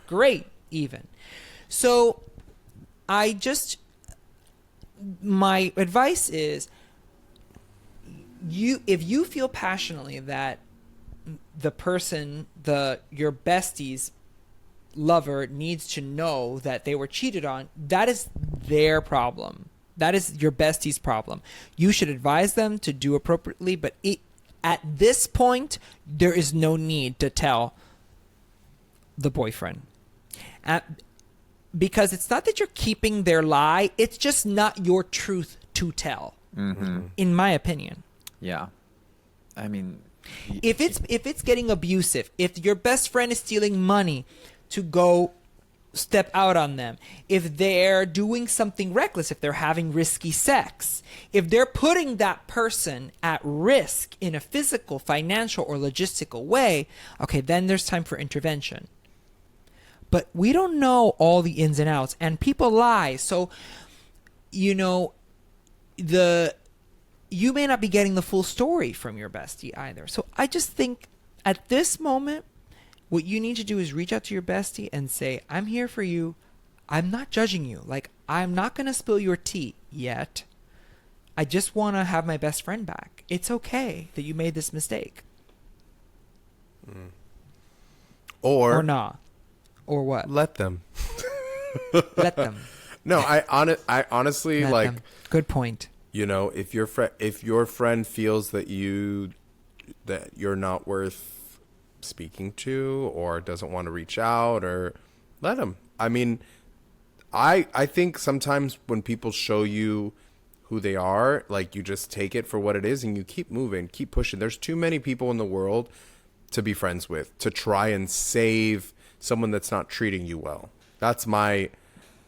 [SPEAKER 2] Great, even. So my advice is, if you feel passionately that the person, your bestie's lover needs to know that they were cheated on, that is their problem. That is your bestie's problem. You should advise them to do appropriately, but at this point, there is no need to tell the boyfriend. Because it's not that you're keeping their lie, it's just not your truth to tell, in my opinion.
[SPEAKER 1] Yeah. I mean...
[SPEAKER 2] If it's getting abusive, if your best friend is stealing money to go step out on them, if they're doing something reckless, if they're having risky sex, if they're putting that person at risk in a physical, financial, or logistical way, okay, then there's time for intervention. But we don't know all the ins and outs, and people lie. So, you may not be getting the full story from your bestie either. So I just think at this moment, what you need to do is reach out to your bestie and say, I'm here for you. I'm not judging you. Like, I'm not going to spill your tea yet. I just want to have my best friend back. It's okay that you made this mistake. Or not. Or what?
[SPEAKER 3] Let them.
[SPEAKER 2] Let them.
[SPEAKER 3] No, I honestly
[SPEAKER 2] Let
[SPEAKER 3] like.
[SPEAKER 2] them. Good point.
[SPEAKER 3] If your friend feels that you're not worth speaking to, or doesn't want to reach out, or let them. I mean, I think sometimes when people show you who they are, like, you just take it for what it is and you keep moving, keep pushing. There's too many people in the world to be friends with, to try and save someone that's not treating you well. That's my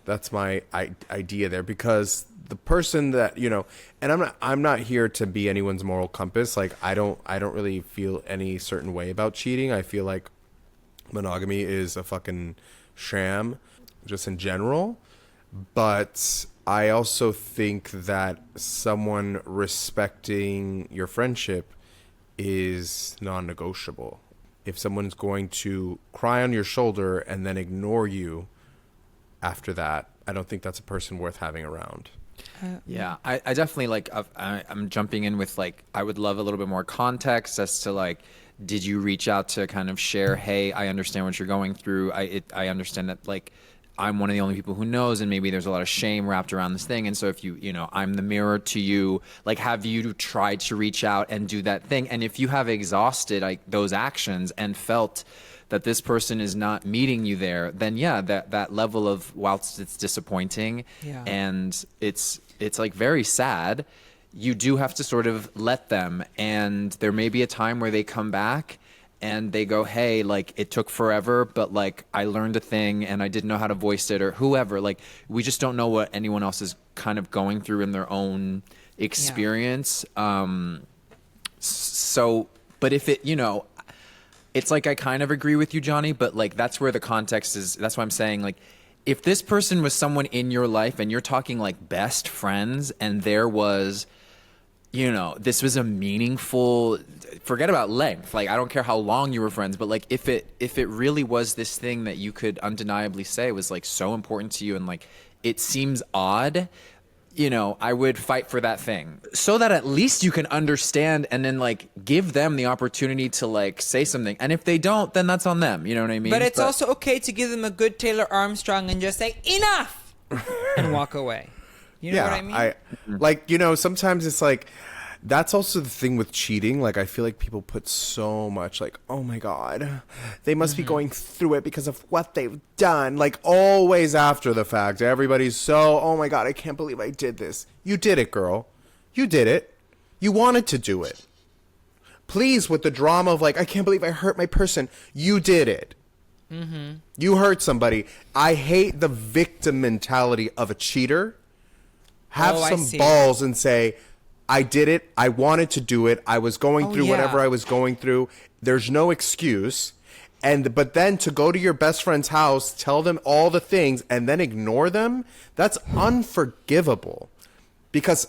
[SPEAKER 3] idea there, because the person that, and I'm not here to be anyone's moral compass. Like, I don't really feel any certain way about cheating. I feel like monogamy is a fucking sham just in general. But I also think that someone respecting your friendship is non-negotiable. If someone's going to cry on your shoulder and then ignore you after that, I don't think that's a person worth having around.
[SPEAKER 1] Yeah, I definitely I'm jumping in with I would love a little bit more context as to did you reach out to kind of share, hey, I understand what you're going through. I understand that I'm one of the only people who knows, and maybe there's a lot of shame wrapped around this thing. And so if I'm the mirror to you, have you tried to reach out and do that thing? And if you have exhausted those actions and felt that this person is not meeting you there, then that level of, whilst it's disappointing and it's very sad, you do have to sort of let them. And there may be a time where they come back and they go, hey, like it took forever, but like I learned a thing and I didn't know how to voice it, or whoever. Like we just don't know what anyone else is kind of going through in their own experience. So, but if it, it's like I kind of agree with you, Johnny, but like that's where the context is. That's why I'm saying, like, if this person was someone in your life and you're talking like best friends, and there was, this was a meaningful, forget about length. Like, I don't care how long you were friends, but like if it really was this thing that you could undeniably say was like so important to you, and like it seems odd, I would fight for that thing so that at least you can understand, and then like give them the opportunity to like say something. And if they don't, then that's on them. You know what I mean?
[SPEAKER 2] But it's also okay to give them a good Taylor Armstrong and just say enough and walk away. You know what I mean?
[SPEAKER 3] Sometimes it's like, that's also the thing with cheating. Like, I feel like people put so much like, oh my God, they must be going through it because of what they've done. Like, always after the fact, everybody's so, oh my God, I can't believe I did this. You did it, girl. You did it. You wanted to do it. Please, with the drama of like, I can't believe I hurt my person. You did it. Mm-hmm. You hurt somebody. I hate the victim mentality of a cheater. Have some balls and say, I did it. I wanted to do it. I was going through whatever I was going through. There's no excuse. But then to go to your best friend's house, tell them all the things, and then ignore them, that's unforgivable. Because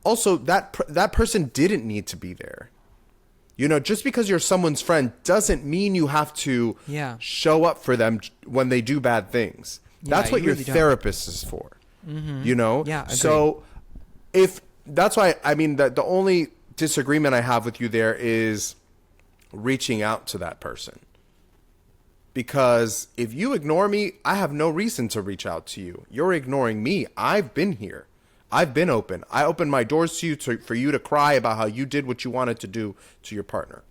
[SPEAKER 3] also that person didn't need to be there. Just because you're someone's friend doesn't mean you have to show up for them when they do bad things. That's what your therapist is for. Mm-hmm.
[SPEAKER 2] Yeah, agreed.
[SPEAKER 3] So that's why, I mean, the only disagreement I have with you there is reaching out to that person. Because if you ignore me, I have no reason to reach out to you. You're ignoring me. I've been here. I've been open. I opened my doors to you for you to cry about how you did what you wanted to do to your partner.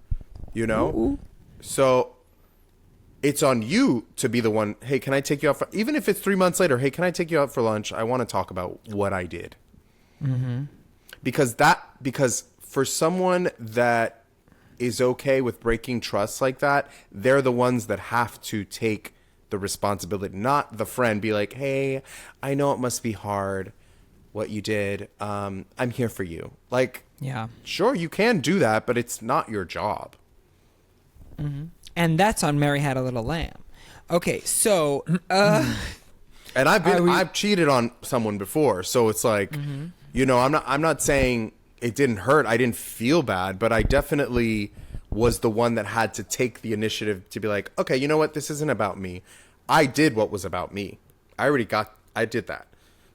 [SPEAKER 3] Ooh. So it's on you to be the one, hey, can I take you out for, even if it's 3 months later, hey, can I take you out for lunch? I want to talk about what I did. Mm-hmm. Because for someone that is okay with breaking trust like that, they're the ones that have to take the responsibility, not the friend. Be like, hey, I know it must be hard what you did. I'm here for you. Like, sure, you can do that, but it's not your job.
[SPEAKER 2] Mm-hmm. And that's on Mary Had a Little Lamb. Okay, so
[SPEAKER 3] and I've cheated on someone before, so it's like, I'm not saying it didn't hurt. I didn't feel bad, but I definitely was the one that had to take the initiative to be like, okay, you know what? This isn't about me. I did what was about me. I did that.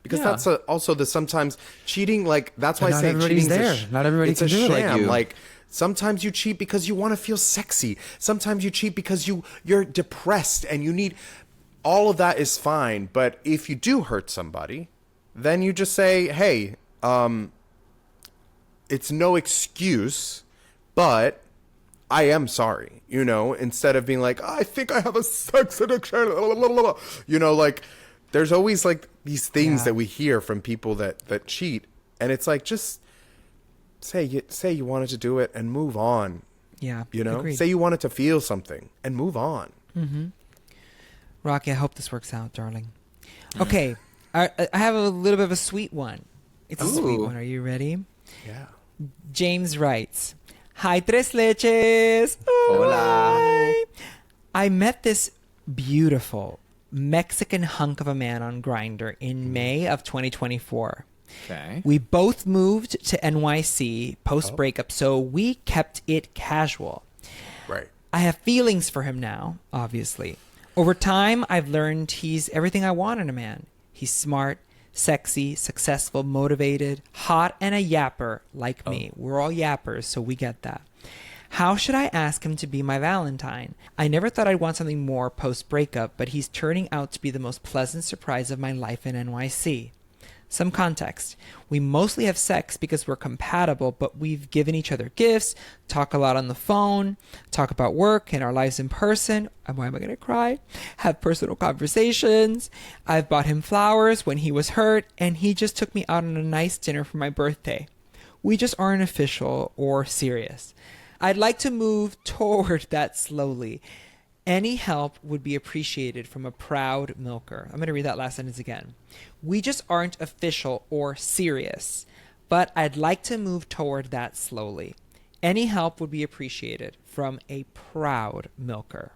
[SPEAKER 3] Because that's also sometimes cheating, like, that's why I say cheating's
[SPEAKER 1] there. Not everybody can do it like you.
[SPEAKER 3] Like, sometimes you cheat because you want to feel sexy. Sometimes you cheat because you're depressed and you need, all of that is fine. But if you do hurt somebody, then you just say, hey, it's no excuse, but I am sorry, instead of being like, I think I have a sex addiction, like, there's always like these things that we hear from people that cheat, and it's like, just say you wanted to do it and move on.
[SPEAKER 2] Yeah, agreed.
[SPEAKER 3] Say you wanted to feel something and move on.
[SPEAKER 2] Mm-hmm. Rocky, I hope this works out, darling. Okay, I have a little bit of a sweet one. It's a sweet one. Are you ready?
[SPEAKER 3] Yeah.
[SPEAKER 2] James writes, "Hi, Tres Leches.
[SPEAKER 1] Hola.
[SPEAKER 2] Hi. I met this beautiful Mexican hunk of a man on Grindr in May of 2024.
[SPEAKER 1] Okay.
[SPEAKER 2] We both moved to NYC post-breakup, so we kept it casual.
[SPEAKER 3] Right.
[SPEAKER 2] I have feelings for him now, obviously. Over time, I've learned he's everything I want in a man. He's smart, sexy, successful, motivated, hot, and a yapper like me. We're all yappers, so we get that. How should I ask him to be my Valentine? I never thought I'd want something more post-breakup, but he's turning out to be the most pleasant surprise of my life in NYC. Some context. We mostly have sex because we're compatible, but we've given each other gifts, talk a lot on the phone, talk about work and our lives in person. Why am I going to cry? Have personal conversations. I've bought him flowers when he was hurt, and he just took me out on a nice dinner for my birthday. We just aren't official or serious. I'd like to move toward that slowly. Any help would be appreciated from a proud milker. I'm going to read that last sentence again. We just aren't official or serious, but I'd like to move toward that slowly. Any help would be appreciated from a proud milker.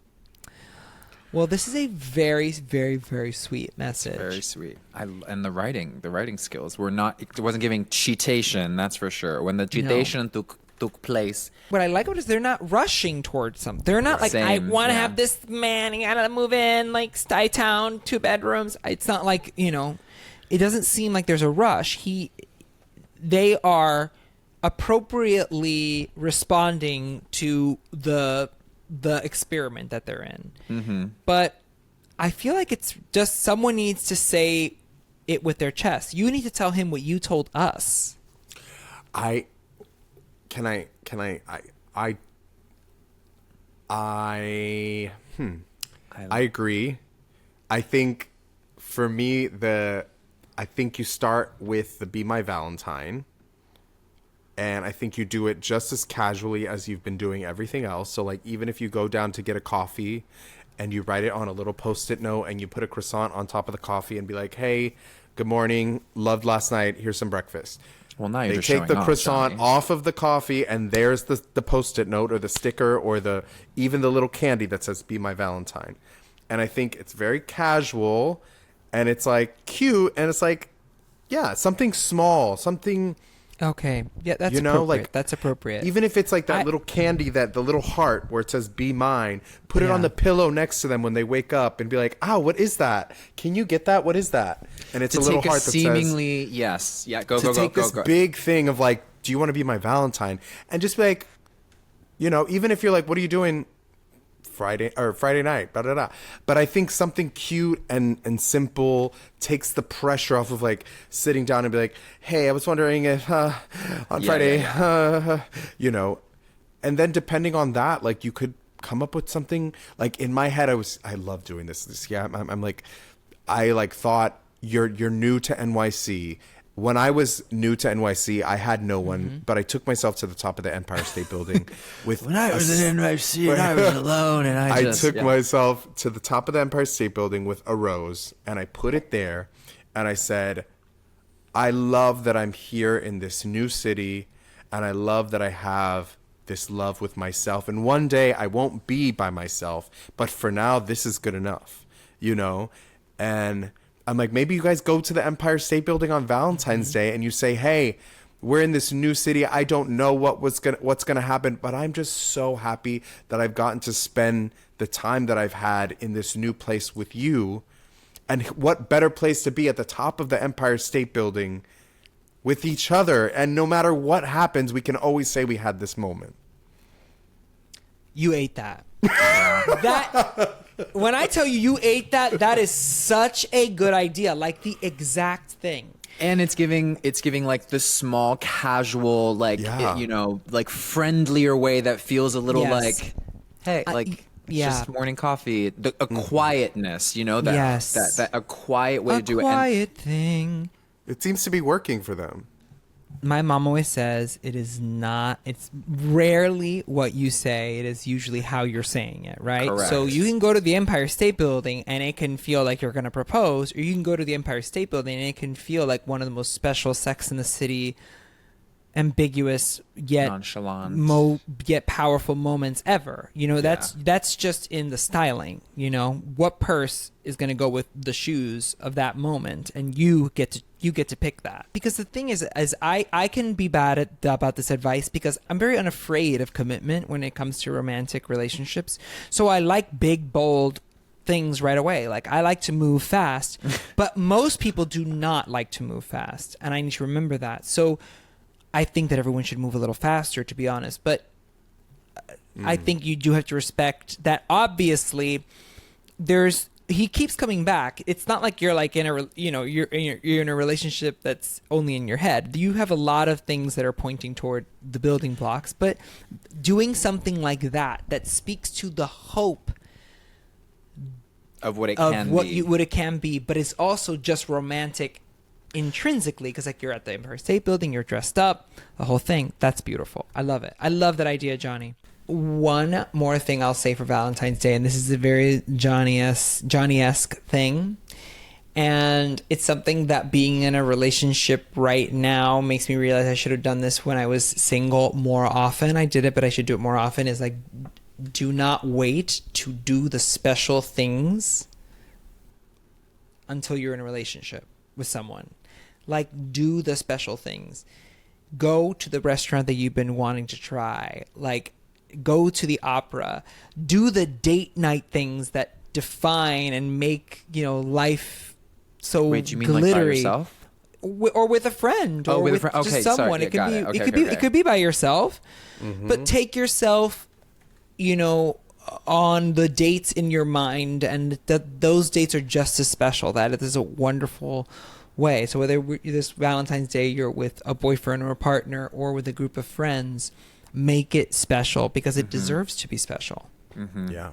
[SPEAKER 2] Well, this is a very, very, very sweet message.
[SPEAKER 1] Very sweet. And the writing skills were not. It wasn't giving cheat-ation, that's for sure. When the cheat-ation took place.
[SPEAKER 2] What I like about it is they're not rushing towards something. They're not like, I
[SPEAKER 1] Same,
[SPEAKER 2] want to
[SPEAKER 1] yeah.
[SPEAKER 2] have this man, he gotta move in, like Stye Town, 2 bedrooms. It's not like, you know, it doesn't seem like there's a rush. They are appropriately responding to the experiment that they're in.
[SPEAKER 1] Mm-hmm.
[SPEAKER 2] But I feel like it's just someone needs to say it with their chest. You need to tell him what you told us.
[SPEAKER 3] I agree. I think for me, I think you start with the Be My Valentine. And I think you do it just as casually as you've been doing everything else. So like, even if you go down to get a coffee and you write it on a little Post-it note and you put a croissant on top of the coffee and be like, hey, good morning, loved last night, here's some breakfast.
[SPEAKER 1] Well, now you're
[SPEAKER 3] They
[SPEAKER 1] just
[SPEAKER 3] take
[SPEAKER 1] showing
[SPEAKER 3] the
[SPEAKER 1] off,
[SPEAKER 3] croissant
[SPEAKER 1] Johnny.
[SPEAKER 3] off of the coffee, and there's the Post-it note or the sticker or even the little candy that says "Be My Valentine." And I think it's very casual, and it's like cute, and it's like, yeah, something small, something.
[SPEAKER 2] Okay. Yeah, that's
[SPEAKER 3] You know,
[SPEAKER 2] appropriate.
[SPEAKER 3] like,
[SPEAKER 2] That's appropriate.
[SPEAKER 3] Even if it's like that little candy, the little heart where it says "Be Mine," put it
[SPEAKER 2] Yeah.
[SPEAKER 3] on the pillow next to them when they wake up, and be like, "Oh, what is that? Can you get that? What is that?" And it's
[SPEAKER 1] To
[SPEAKER 3] a little
[SPEAKER 1] take
[SPEAKER 3] heart that
[SPEAKER 1] seemingly, yes. Yeah,
[SPEAKER 3] says, to take this big thing of like, "Do you want to be my Valentine?" And just be like, you know, even if you're like, "What are you doing Friday night?" Blah, blah, blah. But I think something cute and simple takes the pressure off of like sitting down and be like, "Hey, I was wondering if on Friday, you know," and then depending on that, like you could come up with something. Like in my head, I love doing this. Yeah, I'm like, I like thought you're new to NYC. When I was new to NYC, I had no one, but I took myself to the top of the Empire State Building with.
[SPEAKER 1] When I was in NYC and I was alone and
[SPEAKER 3] I took myself to the top of the Empire State Building with a rose, and I put it there, and I said, I love that I'm here in this new city, and I love that I have this love with myself, and one day I won't be by myself, but for now, this is good enough, you know? And I'm like, maybe you guys go to the Empire State Building on Valentine's Day, and you say, hey, we're in this new city. I don't know what's gonna happen, but I'm just so happy that I've gotten to spend the time that I've had in this new place with you. And what better place to be at the top of the Empire State Building with each other? And no matter what happens, we can always say we had this moment.
[SPEAKER 2] You ate that. That when I tell you you ate that, that is such a good idea. Like the exact thing.
[SPEAKER 1] And it's giving like the small, casual, like
[SPEAKER 3] Yeah.
[SPEAKER 1] you know, like friendlier way that feels a little
[SPEAKER 2] Yes.
[SPEAKER 1] like, hey, like
[SPEAKER 2] yeah.
[SPEAKER 1] just morning coffee, a quietness, you know, that
[SPEAKER 2] Yes.
[SPEAKER 1] that a quiet way
[SPEAKER 2] A
[SPEAKER 1] to do it.
[SPEAKER 2] quiet thing.
[SPEAKER 3] It seems to be working for them.
[SPEAKER 2] My mom always says it's rarely what you say, it is usually how you're saying it, right?
[SPEAKER 1] Correct.
[SPEAKER 2] So you can go to the Empire State Building and it can feel like you're going to propose, or you can go to the Empire State Building and it can feel like one of the most special Sex in the City, ambiguous yet
[SPEAKER 1] Nonchalant.
[SPEAKER 2] yet powerful moments ever. You know, that's just in the styling, you know. What purse is going to go with the shoes of that moment, and you get to pick that. Because the thing is I can be bad about this advice because I'm very unafraid of commitment when it comes to romantic relationships. So I like big, bold things right away. Like I like to move fast, but most people do not like to move fast, and I need to remember that. So I think that everyone should move a little faster, to be honest. But I think you do have to respect that. Obviously, he keeps coming back. It's not like you're like you're in a relationship that's only in your head. You have a lot of things that are pointing toward the building blocks. But doing something like that speaks to the hope
[SPEAKER 1] of what it
[SPEAKER 2] of
[SPEAKER 1] can
[SPEAKER 2] what
[SPEAKER 1] be.
[SPEAKER 2] what it can be, but it's also just romantic intrinsically, because like you're at the Empire State Building, you're dressed up, the whole thing. That's beautiful. I love it. I love that idea, Johnny. One more thing I'll say for Valentine's Day, and this is a very Johnny-esque thing, and it's something that being in a relationship right now makes me realize I should have done this when I was single more often. I did it, but I should do it more often, is like, do not wait to do the special things until you're in a relationship with someone. Like, do the special things. Go to the restaurant that you've been wanting to try. Like, go to the opera. Do the date night things that define and make, life so
[SPEAKER 1] Wait, you mean
[SPEAKER 2] glittery.
[SPEAKER 1] like by yourself?
[SPEAKER 2] Or with a friend, or
[SPEAKER 1] with a friend.
[SPEAKER 2] just
[SPEAKER 1] Okay,
[SPEAKER 2] someone.
[SPEAKER 1] sorry.
[SPEAKER 2] It could
[SPEAKER 1] Yeah,
[SPEAKER 2] be.
[SPEAKER 1] got it.
[SPEAKER 2] It
[SPEAKER 1] Okay,
[SPEAKER 2] could be.
[SPEAKER 1] okay.
[SPEAKER 2] It could be by yourself. But take yourself, on the dates in your mind, and those dates are just as special. That is a wonderful way. So whether this Valentine's Day you're with a boyfriend or a partner, or with a group of friends, make it special, because it deserves to be special.
[SPEAKER 3] Yeah.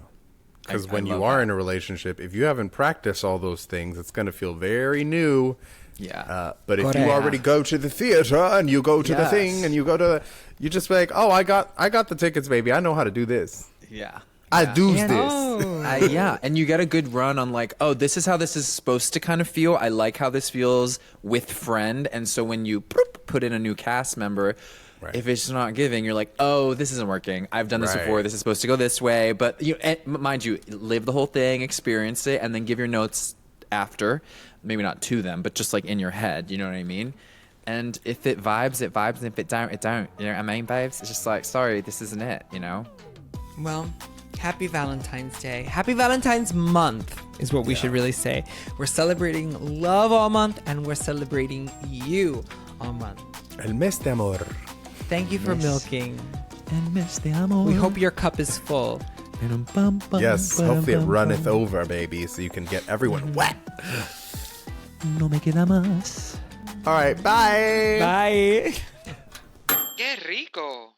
[SPEAKER 3] Because
[SPEAKER 1] I
[SPEAKER 3] when you
[SPEAKER 1] love
[SPEAKER 3] are
[SPEAKER 1] that.
[SPEAKER 3] in a relationship, if you haven't practiced all those things, it's going to feel very new.
[SPEAKER 1] Yeah.
[SPEAKER 3] But if
[SPEAKER 2] Correct.
[SPEAKER 3] you already go to the theater and you go to the thing
[SPEAKER 1] Yes.
[SPEAKER 3] and you go to, you just be like, oh, I got the tickets, baby. I know how to do this.
[SPEAKER 1] Yeah.
[SPEAKER 3] I do
[SPEAKER 1] And-
[SPEAKER 3] this.
[SPEAKER 1] Yeah, and you get a good run on like, oh, this is how this is supposed to kind of feel. I like how this feels with friend, and so when you put in a new cast member,
[SPEAKER 3] Right.
[SPEAKER 1] if it's not giving, you're like, oh, this isn't working. I've done this
[SPEAKER 3] Right.
[SPEAKER 1] before. This is supposed to go this way, but mind you, live the whole thing, experience it, and then give your notes after. Maybe not to them, but just like in your head. You know what I mean? And if it vibes, it vibes, and if it don't, it don't. You know what I mean, babes? It's just like, sorry, this isn't it.
[SPEAKER 2] Well, happy Valentine's Day. Happy Valentine's month is what we should really say. We're celebrating love all month, and we're celebrating you all month.
[SPEAKER 3] El mes de amor.
[SPEAKER 2] Thank you for milking.
[SPEAKER 1] And miss the amor.
[SPEAKER 2] We hope your cup is full.
[SPEAKER 3] Yes, hopefully it runneth over, baby, so you can get everyone wet.
[SPEAKER 1] No me queda más.
[SPEAKER 3] All right, bye.
[SPEAKER 2] Bye.
[SPEAKER 4] ¡Qué rico!